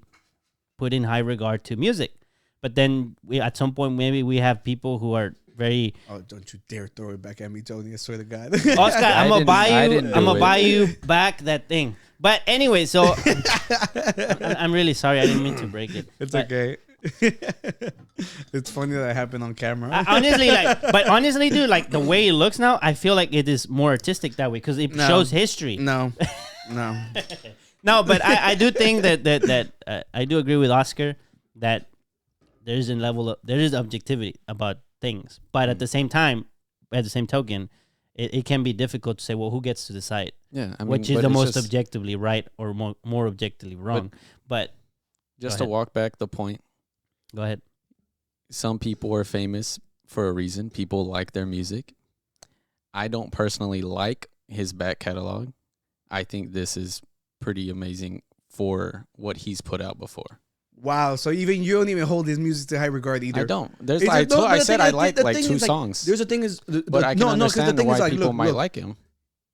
put in high regard to music, but then at some point maybe we have people who are very
Oh, don't you dare throw it back at me, Tony! I swear to God.
Oscar. I'm gonna
didn't-
buy
I
you.
didn't
I'm
do
gonna
it.
buy you back that thing. But anyway, so I'm really sorry. I didn't mean to break it.
It's
But
okay. It's funny that it happened on camera.
honestly, dude, like the way it looks now, I feel like it is more artistic that way because it
No.
shows history.
no.
No, but I do think that I do agree with Oscar that there is objectivity about things, but at the same time, at the same token, it can be difficult to say, well, who gets to decide
yeah, I mean,
which is
but
the
it's
most
just-
objectively right or more objectively wrong. But
Just
Go
to
ahead.
walk back the point,
go ahead.
some people are famous for a reason. People like their music. I don't personally like his back catalog. I think this is pretty amazing for what he's put out before.
Wow. So even you don't even hold his music to high regard either.
I don't. There's
It's
I,
just- no,
told,
but
I
the
said
thing
I
is,
like
the
like
thing
2
is, like,
songs.
There's the thing is,
But I can
because the
understand
thing
why
is like,
people
look,
might
look,
like him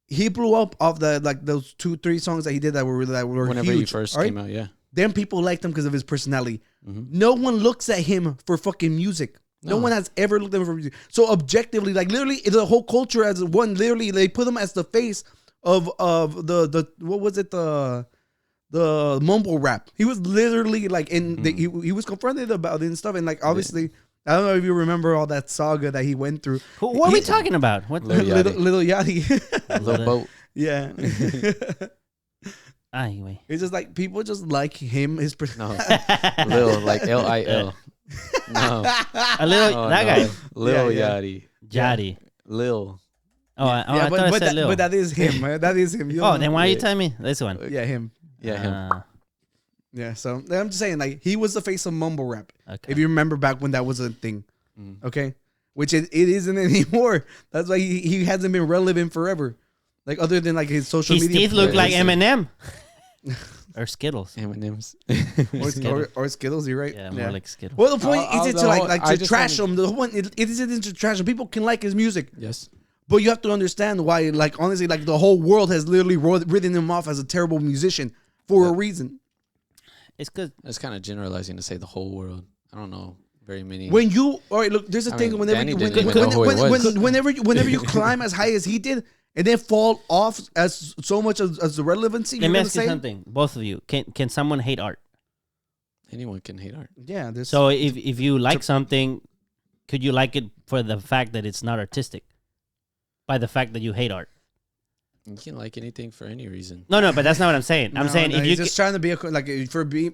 he blew up off the like those 2-3 songs that he did that were
whenever
huge.
he first
all right?
came out. Yeah.
Then people liked him because of his personality.
Mhm.
No one looks at him for fucking music. No
No.
one has ever looked at him for music. So objectively, like literally, the whole culture as one. Literally, they put him as the face of the what was it the mumble rap. He was literally like he was confronted about it and stuff. And like obviously, I don't know if you remember all that saga that he went through.
What are we talking about? What?
Lil Yachty.
Little Yachty.
Little boat.
Yeah.
Anyway,
It's just like people just like him. His
No. Lil, like Lil. No.
a little
Oh,
that
no.
guy,
Lil
Yeah,
Yachty.
Jaddy.
Lil.
I thought I said Lil.
but that is him. That is him. You
Oh,
don't
then
know.
why are you telling me this one?
Yeah, him.
Yeah, him.
Yeah, so I'm just saying, like, he was the face of mumble rap.
Okay.
If you remember back when that was a thing,
Mm.
okay, which it isn't anymore. That's why he hasn't been relevant forever. Like other than like his social
His
media.
teeth look like
Yeah.
Eminem or Skittles.
M&M's.
or Skittles. You're right.
Yeah, more like Skittles.
Well, the point
I'll-
is
the
to
whole-
like
I
to
just
trash
wanted-
him. The whole one it isn't to trash him. People can like his music,
Yes.
but you have to understand why. Like honestly, like the whole world has literally written him off as a terrible musician for a reason.
It's because
That's kind of generalizing to say the whole world. I don't know very many.
When you all right, look, there's a
I
thing.
mean,
Whenever
Danny
you,
didn't even know who it was.
whenever you climb as high as he did, and then fall off as so much as the relevancy.
let
You're
me
gonna
ask you
say,
something. Both of you, can someone hate art?
Anyone can hate art.
yeah. There's
So if you like something, could you like it for the fact that it's not artistic? By the fact that you hate art?
You can like anything for any reason.
No, but that's not what I'm saying. I'm saying if you
he's just trying to be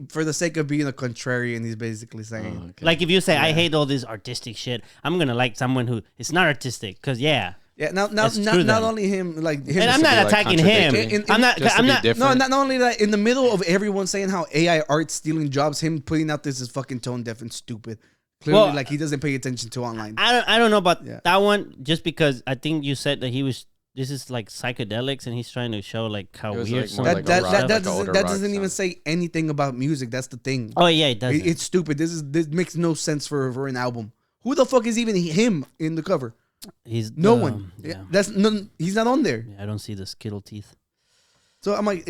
for the sake of being a contrarian. He's basically saying.
Oh, okay.
like if you say I hate all this artistic shit, I'm gonna like someone who it's not artistic because
Yeah, now
That's true
not
then.
only him, like him.
and I'm
to
not
be, like,
attacking him.
contradictory.
I'm not.
Just to
I'm
be
not.
different.
No, not only that. In the middle of everyone saying how AI art stealing jobs, him putting out this is fucking tone deaf and stupid. Clearly,
Well,
like he doesn't pay attention to online.
I don't know about
Yeah.
that one. Just because I think you said that he was. This is like psychedelics, and he's trying to show like how
It was,
weird
like,
some
more
of
like
the
a
stuff-
rock- like
that
a older
doesn't
rock
even
sound.
say anything about music. That's the thing.
Oh yeah, it doesn't.
It's stupid. This makes no sense for an album. Who the fuck is even him in the cover?
He's
No one.
Yeah.
That's none. He's not on there.
Yeah, I don't see the Skittle teeth.
So I'm like,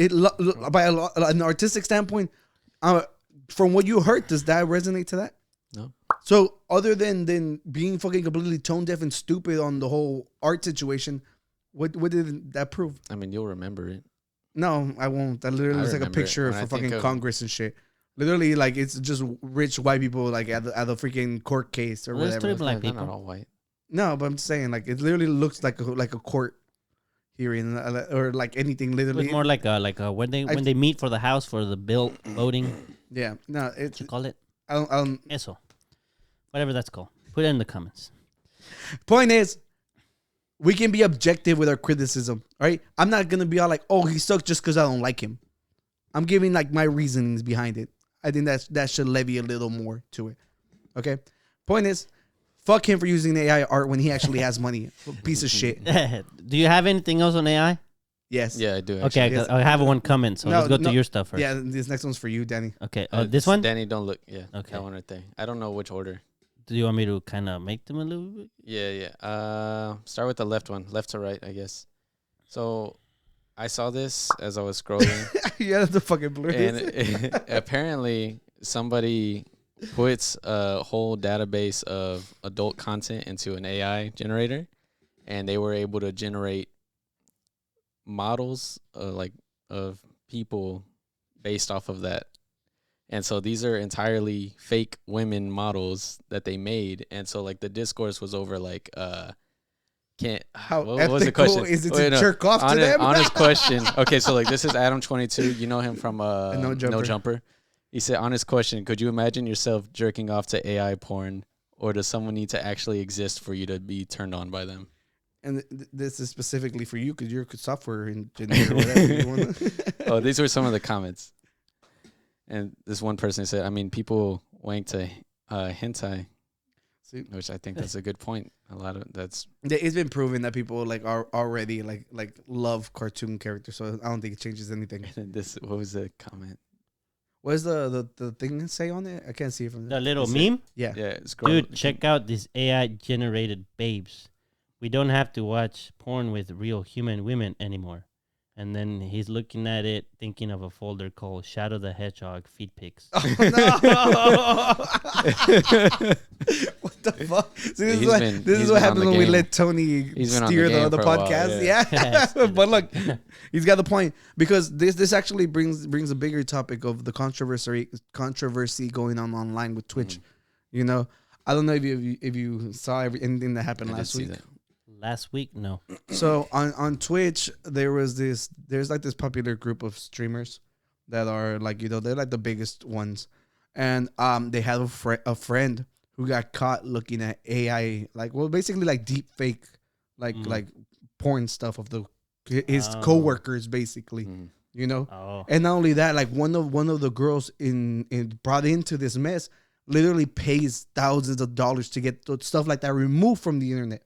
by an artistic standpoint, from what you heard, does that resonate to that?
No.
So other than being fucking completely tone deaf and stupid on the whole art situation, what did that prove?
I mean, you'll remember it.
No, I won't. That literally looks like a
remember it.
picture
When
for
I think
fucking
of-
Congress and shit. Literally, like it's just rich white people like at the freaking court case or
Well, it's
whatever.
three black
They're
people.
not all white.
No, but I'm saying like it literally looks like a court hearing or like anything. Literally,
It's more like a when they meet for the House for the bill voting.
yeah. No,
What
it's
you call it?
I don't.
Eso. Whatever that's called. Put it in the comments.
Point is, we can be objective with our criticism. All right, I'm not gonna be all like, "Oh, he sucks" just because I don't like him. I'm giving like my reasonings behind it. I think that should levy a little more to it. Okay. Point is, fuck him for using AI art when he actually has money. Piece of shit.
Do you have anything else on AI?
Yes.
Yeah, I do.
Okay,
Actually.
Yes.
I have one comment, so let's go to your stuff first.
Yeah, this next one's for you, Danny.
Okay, this one?
Danny, don't look. Yeah.
Okay.
That one right there. I don't know which order.
Do you want me to kind of make them a little bit?
Yeah. Start with the left one, left to right, I guess. So, I saw this as I was scrolling,
Yeah, that's the fucking blur.
and apparently somebody puts a whole database of adult content into an AI generator, and they were able to generate models of people based off of that. And so these are entirely fake women models that they made. And so like the discourse was over like
How
what was the
ethical
question?
is it
Wait,
to
no.
jerk off to
honest,
them?
honest question. Okay, so like this is Adam22. You know him from
No Jumper.
No Jumper. He said, honest question, could you imagine yourself jerking off to AI porn, or does someone need to actually exist for you to be turned on by them?
And this is specifically for you because you're a software engineer or whatever. You wanna
Oh, these were some of the comments. And this one person said, I mean, people wank to hentai,
See,
which I think that's a good point. A lot of that's
it's been proven that people like are already like love cartoon characters, so I don't think it changes anything.
this. What was the comment?
What does the thing say on it? I can't see it from
The
there.
little
Is it-
meme?
Yeah.
Yeah, scroll.
Dude, check out these AI generated babes. We don't have to watch porn with real human women anymore. And then he's looking at it, thinking of a folder called Shadow the Hedgehog Feed Pics.
No. What the fuck? See, this
He's
is what,
been-
this
he's
is what
been on
happens
the
when we
game.
let Tony
He's been on
steer
the game
the
for a while,
podcast.
yeah.
Yeah. But look, he's got the point because this actually brings a bigger topic of the controversy going on online with Twitch. You know, I don't know if you saw anything that happened
I did
last
see
week.
that.
Last week? No.
So on Twitch, there's like this popular group of streamers that are like, you know, they're like the biggest ones. And they have a friend who got caught looking at AI, like, well, basically like deep fake, like porn stuff of his coworkers, basically, you know.
Oh.
And not only that, like one of the girls in brought into this mess literally pays thousands of dollars to get stuff like that removed from the internet.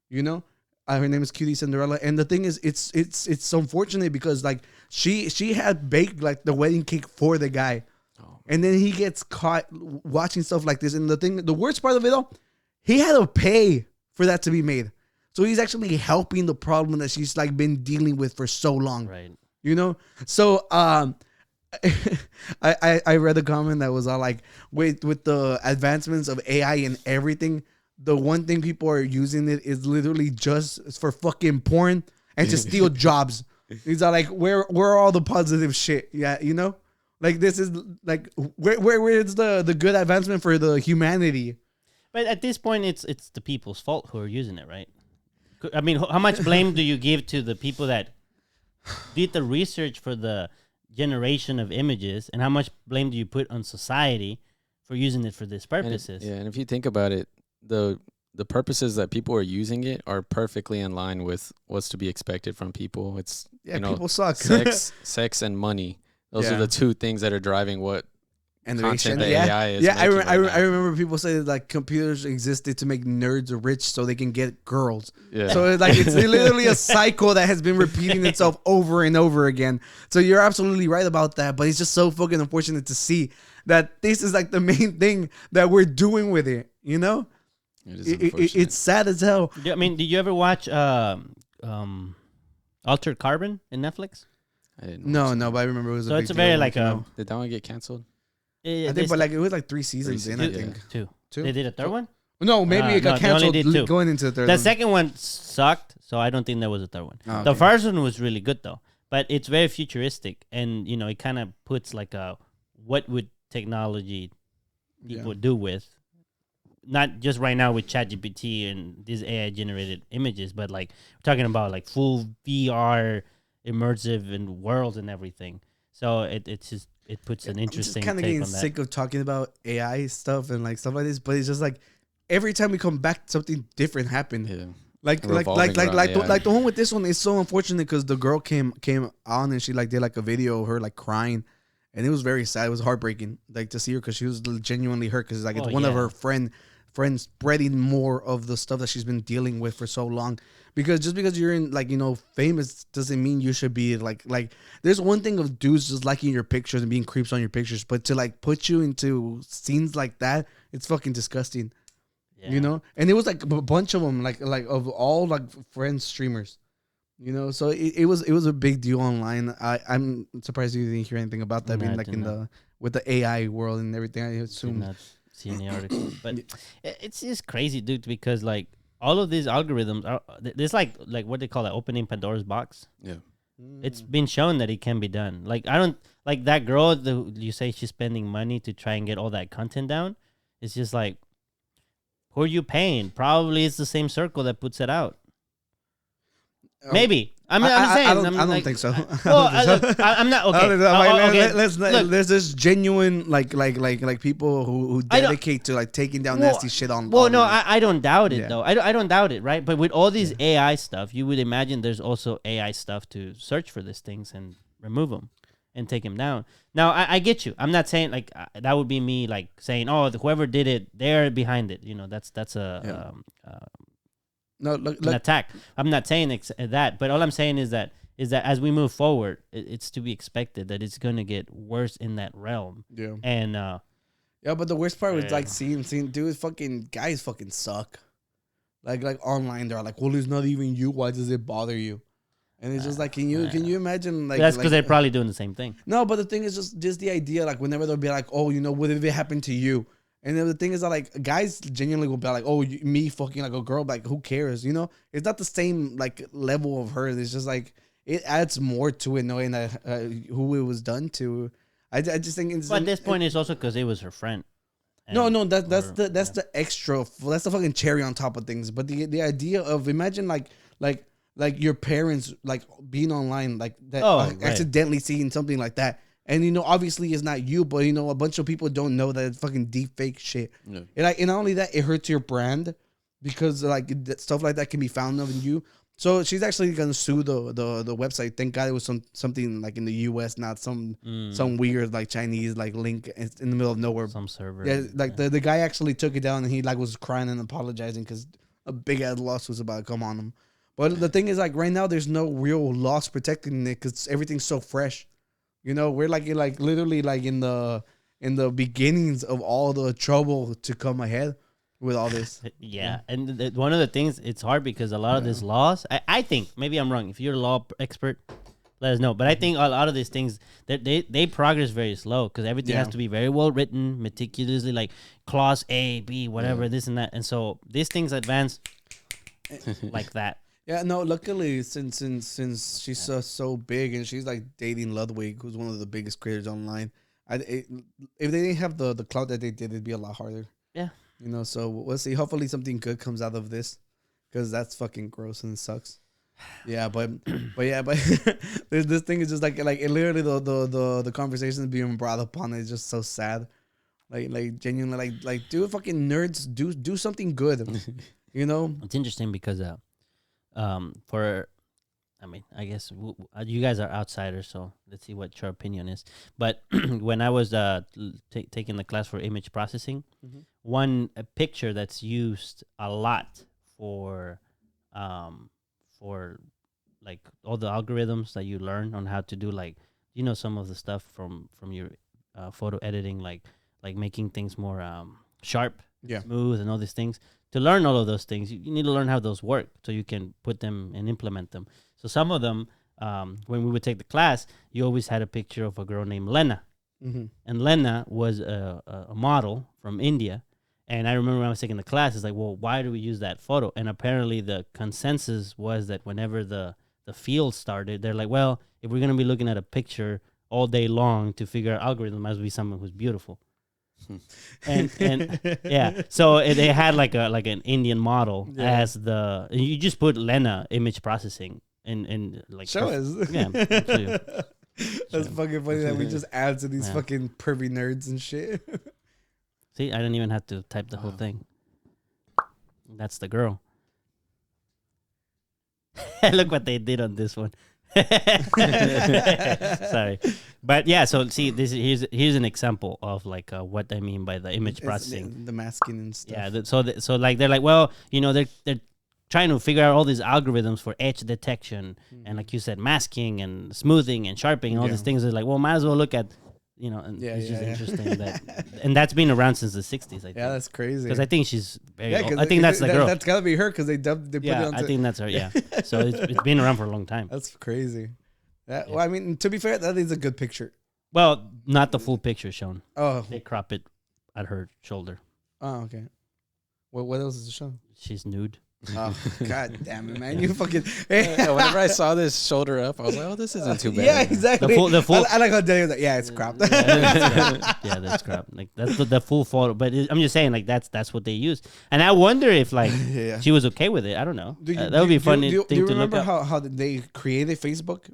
You know, her name is Cutie Cinderella, and the thing is, it's unfortunate because like she had baked like the wedding cake for the guy, and then he gets caught watching stuff like this. And the worst part of it all, he had to pay for that to be made. So he's actually helping the problem that she's like been dealing with for so long.
Right.
You know, so I read a comment that was all like, with the advancements of AI and everything, the one thing people are using it is literally just for fucking porn and to steal jobs. These are like, where are all the positive shit? Yeah, you know, like this is like where is the good advancement for the humanity?
But at this point, it's the people's fault who are using it, right? I mean, how much blame do you give to the people that did the research for the generation of images, and how much blame do you put on society for using it for these purposes?
And if you think about it, the purposes that people are using it are perfectly in line with what's to be expected from people. It's
People suck.
sex and money. Those are
Yeah.
the two things that are driving what
And
content that
yeah,
AI is.
yeah. I
making right now.
remember people say like computers existed to make nerds rich so they can get girls.
Yeah.
So it's like it's literally a cycle that has been repeating itself over and over again. So you're absolutely right about that, but it's just so fucking unfortunate to see that this is like the main thing that we're doing with it. You know,
It is unfortunate.
it's sad as hell.
I mean, did you ever watch Altered Carbon in Netflix?
I didn't
No,
watch
no, but I remember it was.
So
a
it's
big
a very
deal,
like
you
a.
know.
it. Did that one get canceled?
I think, but like it was like 3 seasons in. I
Yeah.
think.
Two.
2.
They did a third one.
No, maybe it got
no, they only
canceled
did 2.
going into the third
The
one.
second one sucked, so I don't think there was a third one.
Oh,
The
okay.
first one was really good though, but it's very futuristic, and it kind of puts like a what would technology people do with, not just right now with ChatGPT and these AI generated images, but like we're talking about like full VR immersive and worlds and everything. So it's just it puts an interesting
I'm just kind of
take
getting
on that.
sick of talking about AI stuff and like stuff like this, but it's just like every time we come back, something different happened.
Yeah.
Like
Revolving around AI.
the one with this one is so unfortunate because the girl came on and she like did like a video of her like crying, and it was very sad. It was heartbreaking like to see her because she was genuinely hurt because like it's one of her friends spreading more of the stuff that she's been dealing with for so long. Because just because you're in like famous doesn't mean you should be like there's one thing of dudes just liking your pictures and being creeps on your pictures, but to like put you into scenes like that, it's fucking disgusting.
Yeah.
And it was like a bunch of them, like of all like friends streamers, So it was a big deal online. I'm surprised you didn't hear anything about that.
No, I
being like
did not.
with the AI world and everything. I
Did
assume.
not see any article, but it's just crazy, dude. Because like all of these algorithms are there's like what they call it, opening Pandora's box.
Yeah.
It's been shown that it can be done. Like I don't like that girl. You say she's spending money to try and get all that content down. It's just like, who are you paying? Probably it's the same circle that puts it out. Maybe. I'm saying.
I don't think so.
Well, I'm not okay. Okay. Look,
There's this genuine like people who dedicate to like taking down nasty shit on.
Well, no,
online.
I don't doubt it
Yeah.
though. I don't doubt it, right? But with all these AI stuff, you would imagine there's also AI stuff to search for these things and remove them and take them down. Now, I get you. I'm not saying like that would be me like saying, oh, whoever did it, they're behind it. That's a
No,
an attack. I'm not saying that, but all I'm saying is that as we move forward, it's to be expected that it's going to get worse in that realm.
Yeah.
And
yeah, but the worst part was like seeing dude, fucking guys fucking suck. Like online, they're like, well, it's not even you. Why does it bother you? And it's just like, can you imagine like
that's because they're probably doing the same thing.
No, but the thing is just the idea, like whenever they'll be like, oh, what if it happened to you? And then the thing is that like guys genuinely will be like, oh, me fucking like a girl, like who cares? It's not the same like level of her. It's just like it adds more to it knowing that who it was done to. I just think.
But at this point, it's also because it was her friend.
No, that's the extra. That's the fucking cherry on top of things. But the idea of imagine like your parents like being online like that, accidentally seeing something like that. And obviously it's not you, but a bunch of people don't know that it's fucking deep fake shit. Yeah. And not only that, it hurts your brand because like stuff like that can be found of you. So she's actually gonna sue the website. Thank God it was something like in the US, not some weird like Chinese like link in the middle of nowhere.
Some server.
Yeah, like the guy actually took it down and he like was crying and apologizing because a big ass lawsuit was about to come on him. But the thing is like right now there's no real laws protecting it because everything's so fresh. We're like literally like in the beginnings of all the trouble to come ahead with all this.
Yeah. And one of the things, it's hard because a lot of these laws, I think, maybe I'm wrong. If you're a law expert, let us know. But I think a lot of these things, they progress very slow because everything has to be very well written, meticulously, like clause A, B, whatever, this and that. And so these things advance like that.
Yeah, no. Luckily, since she's so big and she's like dating Ludwig, who's one of the biggest creators online. If they didn't have the clout that they did, it'd be a lot harder.
Yeah.
So we'll see. Hopefully, something good comes out of this, because that's fucking gross and it sucks. Yeah, but this thing is just like it literally the conversation being brought upon it is just so sad. Like genuinely like dude, fucking nerds, do something good.
It's interesting because I guess you guys are outsiders, so let's see what your opinion is. But when I was taking the class for image processing, one picture that's used a lot for like all the algorithms that you learn on how to do, like some of the stuff from your photo editing, like making things more sharp, smooth, and all these things. To learn all of those things, you need to learn how those work so you can put them and implement them. So some of them, when we would take the class, you always had a picture of a girl named Lena. And Lena was a model from India, And I remember when I was taking the class, it's like, well, why do we use that photo? And apparently the consensus was that whenever the field started, they're like, well, if we're going to be looking at a picture all day long to figure out algorithm, must be someone who's beautiful. and yeah, so they had like an Indian model as the, you just put Lena image processing and like
show us.
Yeah, absolutely.
That's fucking funny that we just add to these fucking pervy nerds and shit.
See, I didn't even have to type the whole thing. That's the girl. Look what they did on this one. Sorry, but yeah. So see, here's an example of like what I mean by the image processing,
the masking and stuff.
Yeah. So like they're like, well, they're trying to figure out all these algorithms for edge detection and like you said, masking and smoothing and sharpening and all these things. Is like, well, might as well look at. And it's just interesting that, and that's been around since the 60s. I think.
Yeah, that's crazy.
Because I think she's very old. I think that's the girl.
That's gotta be her because they put it on.
I think that's her. Yeah. So it's been around for a long time.
That's crazy. Well, I mean, to be fair, that is a good picture.
Well, not the full picture shown.
Oh,
they crop it at her shoulder.
Oh, okay. What else is it shown?
She's nude.
Oh, god damn it, man! You fucking.
Whenever I saw this shoulder up, I was like, "Oh, this isn't too bad."
Yeah, exactly.
The full.
I like how Danny was like, "Yeah, it's cropped."
Yeah, that's cropped. Like that's the full photo. But I'm just saying, like that's what they use. And I wonder if like she was okay with it. I don't know. That would be funny.
Do you remember how they created Facebook?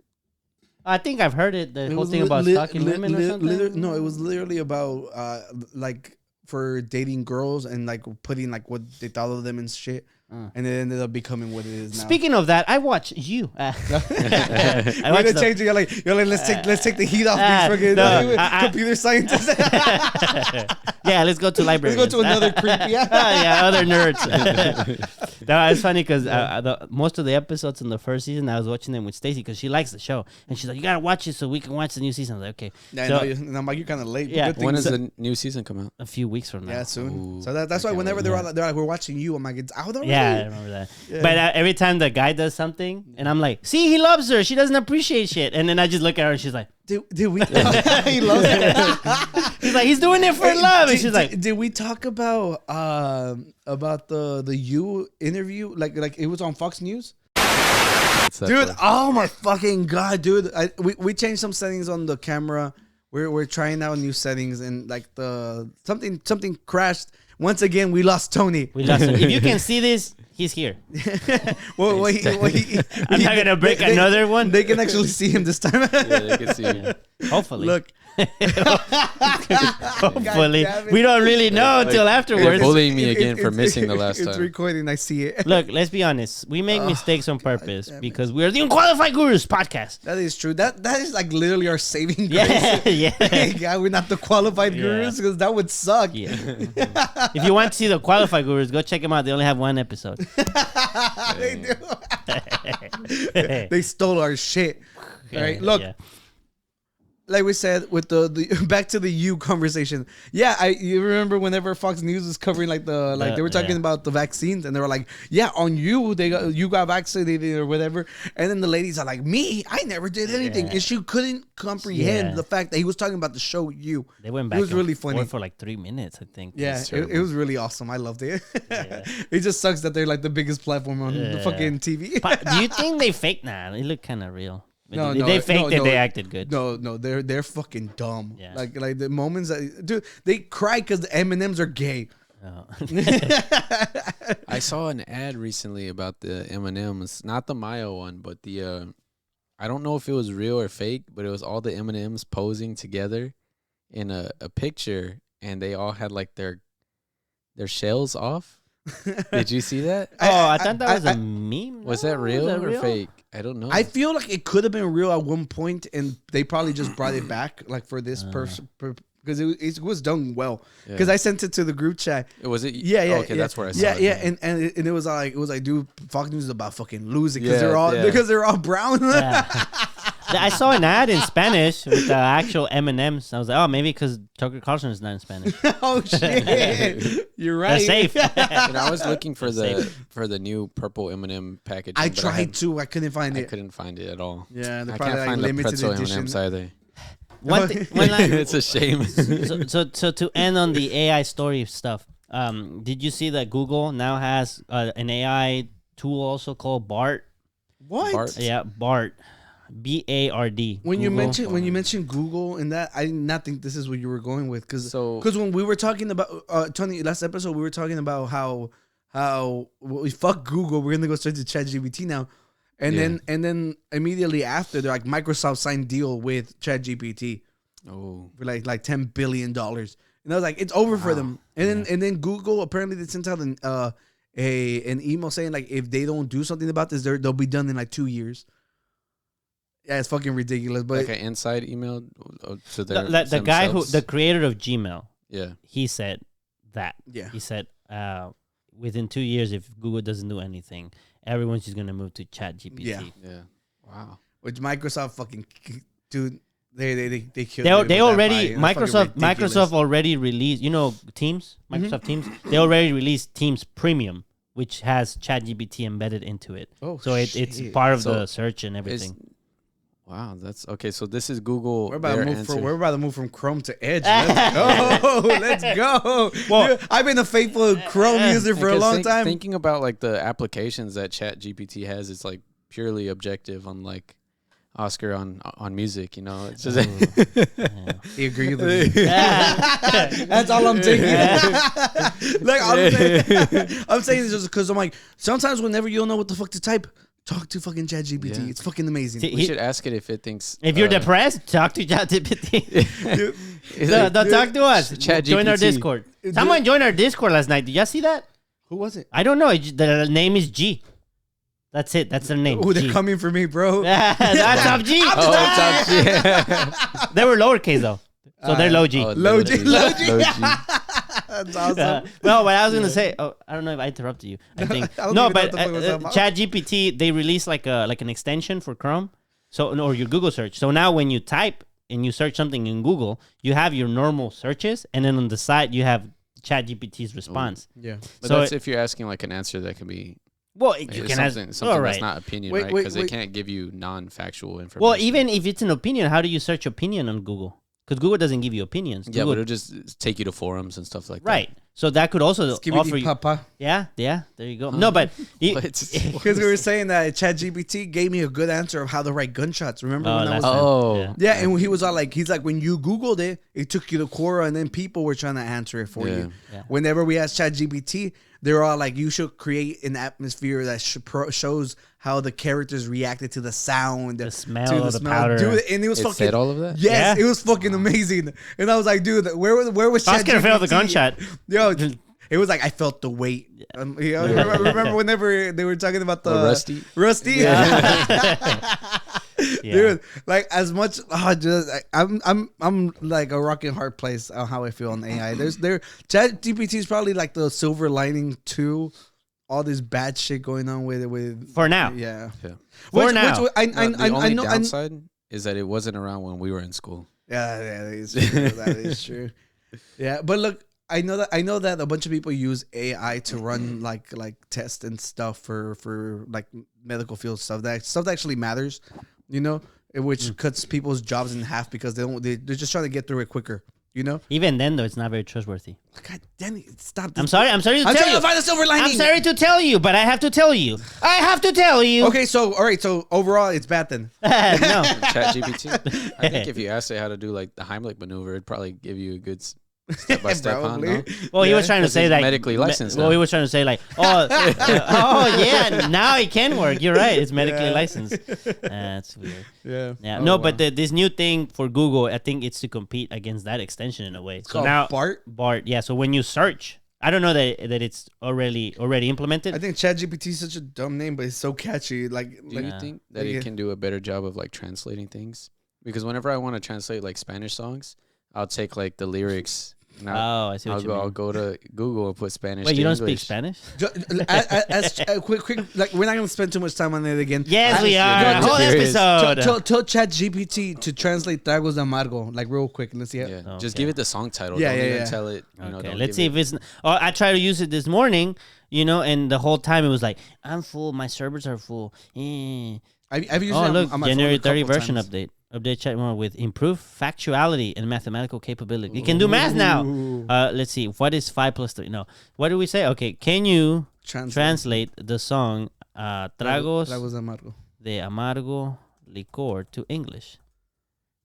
I think I've heard it. The whole thing about stalking women or something.
No, it was literally about like for dating girls and like putting like what they thought of them and shit. And it ended up becoming what it is now.
Speaking of that, I watch you.
You're gonna change it. You're like, let's take the heat off these fucking computer scientists.
Yeah, let's go to library.
Let's go to another creepy.
Other nerds. No, it's funny because most of the episodes in the first season, I was watching them with Stacy because she likes the show, and she's like, "You gotta watch it so we can watch the new season." I was like, "Okay."
Yeah,
so,
I'm like, "You're kind of late."
Yeah.
When does the new season come out?
A few weeks from now.
Yeah, soon.
Ooh,
So that's why whenever they're like, "We're watching you," I'm like, "It's out already."
Yeah, I remember that. Yeah. But every time the guy does something, and I'm like, "See, he loves her. She doesn't appreciate shit." And then I just look at her, and she's like,
Did we? He loves it.
He's like, he's doing it for love. And she's like,
did we talk about the you interview? Like it was on Fox News. Dude, oh my fucking god, dude! We changed some settings on the camera. We're trying out new settings, and like something crashed. Once again, we lost Tony.
We lost him. If you can see this, he's here.
I'm
not gonna break another one.
They can actually see him this time.
Yeah, they can see him.
Hopefully.
Look.
Hopefully. We don't really know until afterwards.
You're bullying me again for missing the last time.
It's recording. I see it.
Look, let's be honest. We make mistakes on purpose because we're the Unqualified Gurus Podcast.
That is true. That is like literally our saving grace. Yeah, we're not the qualified gurus because that would suck.
Yeah. If you want to see the Qualified Gurus, go check them out. They only have one episode.
They do. They stole our shit. All right, look. Yeah. Like we said with the back to the you conversation. Yeah, you remember whenever Fox News was covering like they were talking about the vaccines and they were like, yeah, on you you got vaccinated or whatever, and then the ladies are like, me, I never did anything, and she couldn't comprehend the fact that he was talking about the show You.
They went back. It was really funny for like 3 minutes, I think.
Yeah, it was really awesome. I loved it. It just sucks that they're like the biggest platform on the fucking TV.
Do you think they fake? Nah, they look kind of real. No, they faked it. They acted good.
No, they're fucking dumb. Yeah. Like the moments that, dude, they cry because the M&Ms are gay. Oh.
I saw an ad recently about the M&Ms, not the Mayo one, but the I don't know if it was real or fake, but it was all the M&Ms posing together in a picture, and they all had like their shells off. Did you see that?
I thought that was a meme.
Was that real or fake? I don't know.
I feel like it could have been real at one point, and they probably just brought it back, like for this person, because it was done well. Because I sent it to the group chat.
Was it?
Yeah.
Okay, that's where I saw it.
Yeah, and it was like, dude, Fox News is about fucking losing because they're all brown.
Yeah. I saw an ad in Spanish with the actual M&Ms. I was like, oh, maybe because Tucker Carlson is not in Spanish.
Oh shit, you're right.
They're safe.
And I was looking for the new purple M&M package.
I tried to. I couldn't find it.
I couldn't find it at all.
Yeah,
I can't find the pretzel M&Ms either.
One thing,
it's a shame.
So to end on the AI story stuff, Did you see that Google now has an AI tool also called BART?
What?
Bart?
Yeah, BART. BARD.
When
Google.
you mentioned Google and that, I did not think this is what you were going with, because
So-
when we were talking about Tony, last episode, we were talking about how we fuck Google, we're gonna go straight to ChatGPT now, and then immediately after, they're like, Microsoft signed deal with ChatGPT
Oh.
for like $10 billion, and I was like, it's over for them. And then Google, apparently they sent out an email saying like, if they don't do something about this, they'll be done in like 2 years. Yeah, it's fucking ridiculous. But
Like an inside email to their
the guy who,
themselves?
the creator of Gmail,
Yeah.
he said that.
yeah,
He said, within 2 years, if Google doesn't do anything, everyone's just gonna move to ChatGPT.
Yeah.
Yeah. Wow.
which Microsoft fucking dude, they killed.
They already
Microsoft
Microsoft already released, you know, Teams, Microsoft Teams. They already released Teams Premium, which has ChatGPT embedded into it.
Oh,
So it's
shit.
part of
So
the search and everything.
Wow, that's okay. So this is Google.
We're about,
their
to move
answer.
we're about to move from Chrome to Edge. Let's go. Let's go.
Well-
Dude, I've been a faithful Chrome user for a
Because
long time.
Thinking about like the applications that ChatGPT has, it's like purely objective, unlike Oscar on music. You know, it's just
He agreed with me.
Yeah.
That's all I'm taking. Like I'm saying this just because I'm like, sometimes whenever you don't know what the fuck to type, talk to fucking ChatGPT.
Yeah.
It's fucking amazing.
See,
we should ask it if it thinks.
If you're depressed, talk to ChatGPT.
Dude,
Talk to us.
ChatGPT.
Join our Discord. Someone joined our Discord last night. Did y'all see that?
Who was it?
I don't know. The name is G. That's it. That's their name.
Oh, they're
G.
coming for me, bro.
That's up G.
Oh, it's up, yeah.
They were lowercase though, so they're low G.
Oh,
Low G.
Low G.
That's awesome.
Well, what I was gonna say, I don't know if I interrupted you. I think
I don't
no,
even know
but
what the fuck was talking about.
ChatGPT, they released like an extension for Chrome, or your Google search. So now when you type and you search something in Google, you have your normal searches, and then on the side you have ChatGPT's response.
Yeah.
But
So
that's if you're asking like an answer that can be
Well, you can ask
something
all right.
that's not opinion,
Wait,
right?
wait,
Because
wait.
it can't give you non-factual information.
Well, even if it's an opinion, how do you search opinion on Google? Because Google doesn't give you opinions.
yeah,
Google,
but it'll just take you to forums and stuff like that.
right. So that could also offer
Skibidi
you.
papa.
Yeah. There you go. No, but
Because we were saying that ChatGPT gave me a good answer of how to write gunshots. Remember when I was
last time.
Oh.
Yeah.
Yeah, and he was all like, he's like, when you Googled it, it took you to Quora, and then people were trying to answer it for you.
Yeah.
Whenever we asked ChatGPT, they were all like, you should create an atmosphere that shows how the characters reacted to the sound,
The smell
to
of the powder.
Dude, and it was
It
fucking
said all of that?
Yes,
Yeah.
it was fucking amazing. And I was like, dude, where was
I was gonna
ChatGPT?
fail the gunshot.
Yo, it was like I felt the weight. You know, remember whenever they were talking about the
Rusty?
Yeah.
Dude, like as much, I'm like a rocking hard place on how I feel on AI. ChatGPT is probably like the silver lining to all this bad shit going on with
For now.
Yeah.
Yeah.
For now.
The only
know.
downside is that it wasn't around when we were in school.
Yeah, that is true. That is true. Yeah, but look, I know that a bunch of people use AI to run like tests and stuff for like medical field stuff that actually matters, you know, which cuts people's jobs in half because they're just trying to get through it quicker, you know.
Even then, though, it's not very trustworthy.
God damn it! Stop.
I'm sorry to tell
trying
you.
to find the silver lining.
I'm sorry to tell you, but I have to tell you.
Okay, so all right, so overall, it's bad then.
No.
ChatGPT. I think if you asked it how to do like the Heimlich maneuver, it'd probably give you a good step by step.
Probably.
Well, he was trying to
Because
say
he's
like
medically licensed
Well,
now.
he was trying to say like, oh yeah, now it can work. You're right. It's medically
Yeah.
licensed. That's weird.
Yeah.
Yeah.
Oh,
No,
wow.
but this new thing for Google, I think it's to compete against that extension in a way. So
called
now
BART?
Yeah. So when you search, I don't know that it's already implemented.
I think ChatGPT is such a dumb name, but it's so catchy.
Do you think that
Yeah.
it can do a better job of like translating things? Because whenever I want to translate like Spanish songs, I'll take like the lyrics. And
I see what you mean.
I'll go to Google and put Spanish.
Wait,
to
you don't
English.
speak Spanish?
Quick, like we're not gonna spend too much time on it again.
Yes, we are.
I'm
Whole
curious.
episode.
Tell ChatGPT to translate Tragos de Amargo, like real quick. Let's see.
Yeah,
Oh,
just
okay.
give it the song title.
Yeah,
don't
yeah,
even
yeah.
tell it.
Okay,
don't
let's
give
see if it's. Oh, I tried to use it this morning, and the whole time it was like, "I'm full. My servers are full."
I've used
Oh,
it
look,
on my
January
phone a
30
couple
version
times.
update. Update chat more with improved factuality and mathematical capability. You can do math now. Let's see. What is 5 plus 3? No. What do we say? Okay. Can you translate the song Tragos de Amargo Licor to English?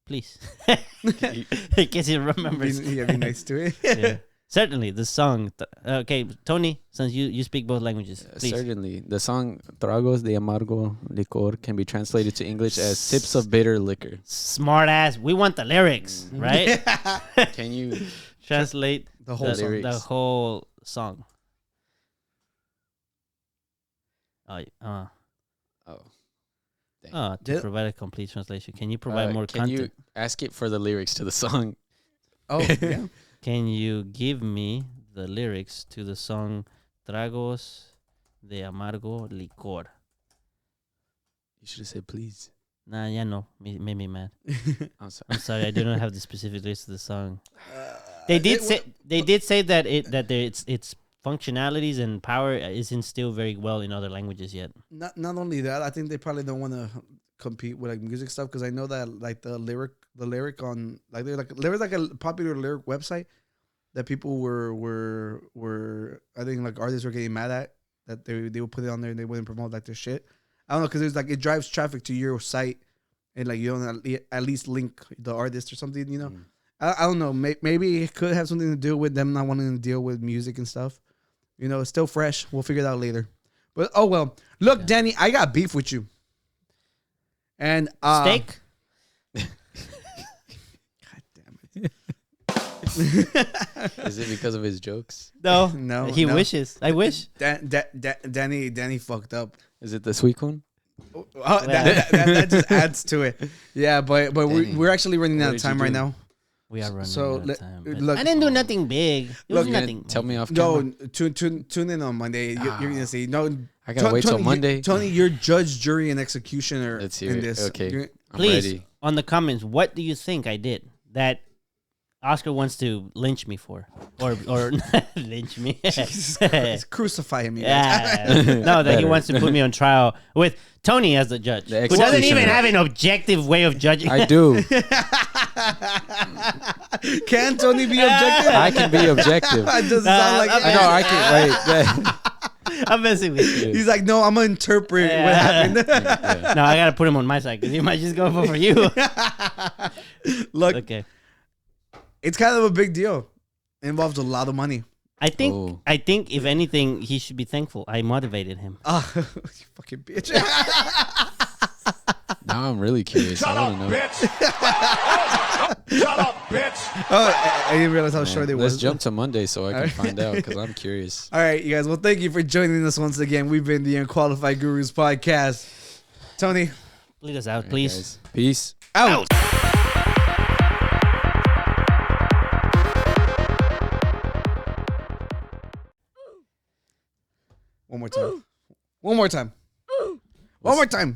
Please. In case you remember.
Be nice to it.
Yeah. Certainly, the song. Okay, Tony, since you speak both languages, please.
Certainly. The song Tragos de Amargo Licor can be translated to English as sips of bitter liquor.
Smart ass. We want the lyrics, right?
Can you
translate
the whole song?
The whole song. To provide a complete translation. Can you provide more content?
Can you ask it for the lyrics to the song?
Oh, yeah.
Can you give me the lyrics to the song Tragos de Amargo Licor?
You should have said please.
Nah, yeah, no. Made me mad.
I'm sorry.
I'm sorry. I do not have the specific lyrics to the song. They did say that its functionalities and power isn't still very well in other languages yet.
Not only that, I think they probably don't want to compete with like music stuff because I know that like the lyric on like there was like a popular lyric website that people were I think like artists were getting mad at that they would put it on there and they wouldn't promote like their shit. I don't know because it's like it drives traffic to your site and like you don't at least link the artist or something, you know. I don't know. Maybe it could have something to do with them not wanting to deal with music and stuff. You know, it's still fresh. We'll figure it out later. But oh well. Look, Danny, I got beef with you. And
steak.
God damn it.
Is it because of his jokes?
No. He
no.
wishes. I wish.
Danny fucked up.
Is it the sweet one?
Oh, that just adds to it. Yeah, but we're actually running out of time right now.
We are running out of time.
Look,
I didn't do nothing big. It was nothing.
Tell me off camera.
No, tune in on Monday. You're gonna see. No,
I gotta wait till Monday.
Tony, you're judge, jury, and executioner
Let's hear
in
it.
this.
Okay,
please,
ready. On
the comments, what do you think I did that Oscar wants to lynch me for, or lynch me?
Jesus Christ, crucify him.
No, that he wants to put me on trial with Tony as the judge, who doesn't even have an objective way of judging.
I do.
Can Tony be objective?
I can be objective.
It doesn't sound like
I know. I can. Wait.
I'm messing with you.
He's like, no, I'm gonna interpret what happened.
No, I gotta put him on my side because he might just go for you.
Look,
okay.
It's kind of a big deal. It involves a lot of money.
I think if anything, he should be thankful. I motivated him.
You fucking bitch.
Now I'm really curious.
Shut up, bitch! Shut up, bitch!
Oh, I didn't realize how short it was.
Let's jump to Monday so I can find out because I'm curious.
All right, you guys. Well, thank you for joining us once again. We've been the Unqualified Gurus Podcast. Tony,
lead us out, please.
Guys. Peace.
Out. One more time. One more time. One more time.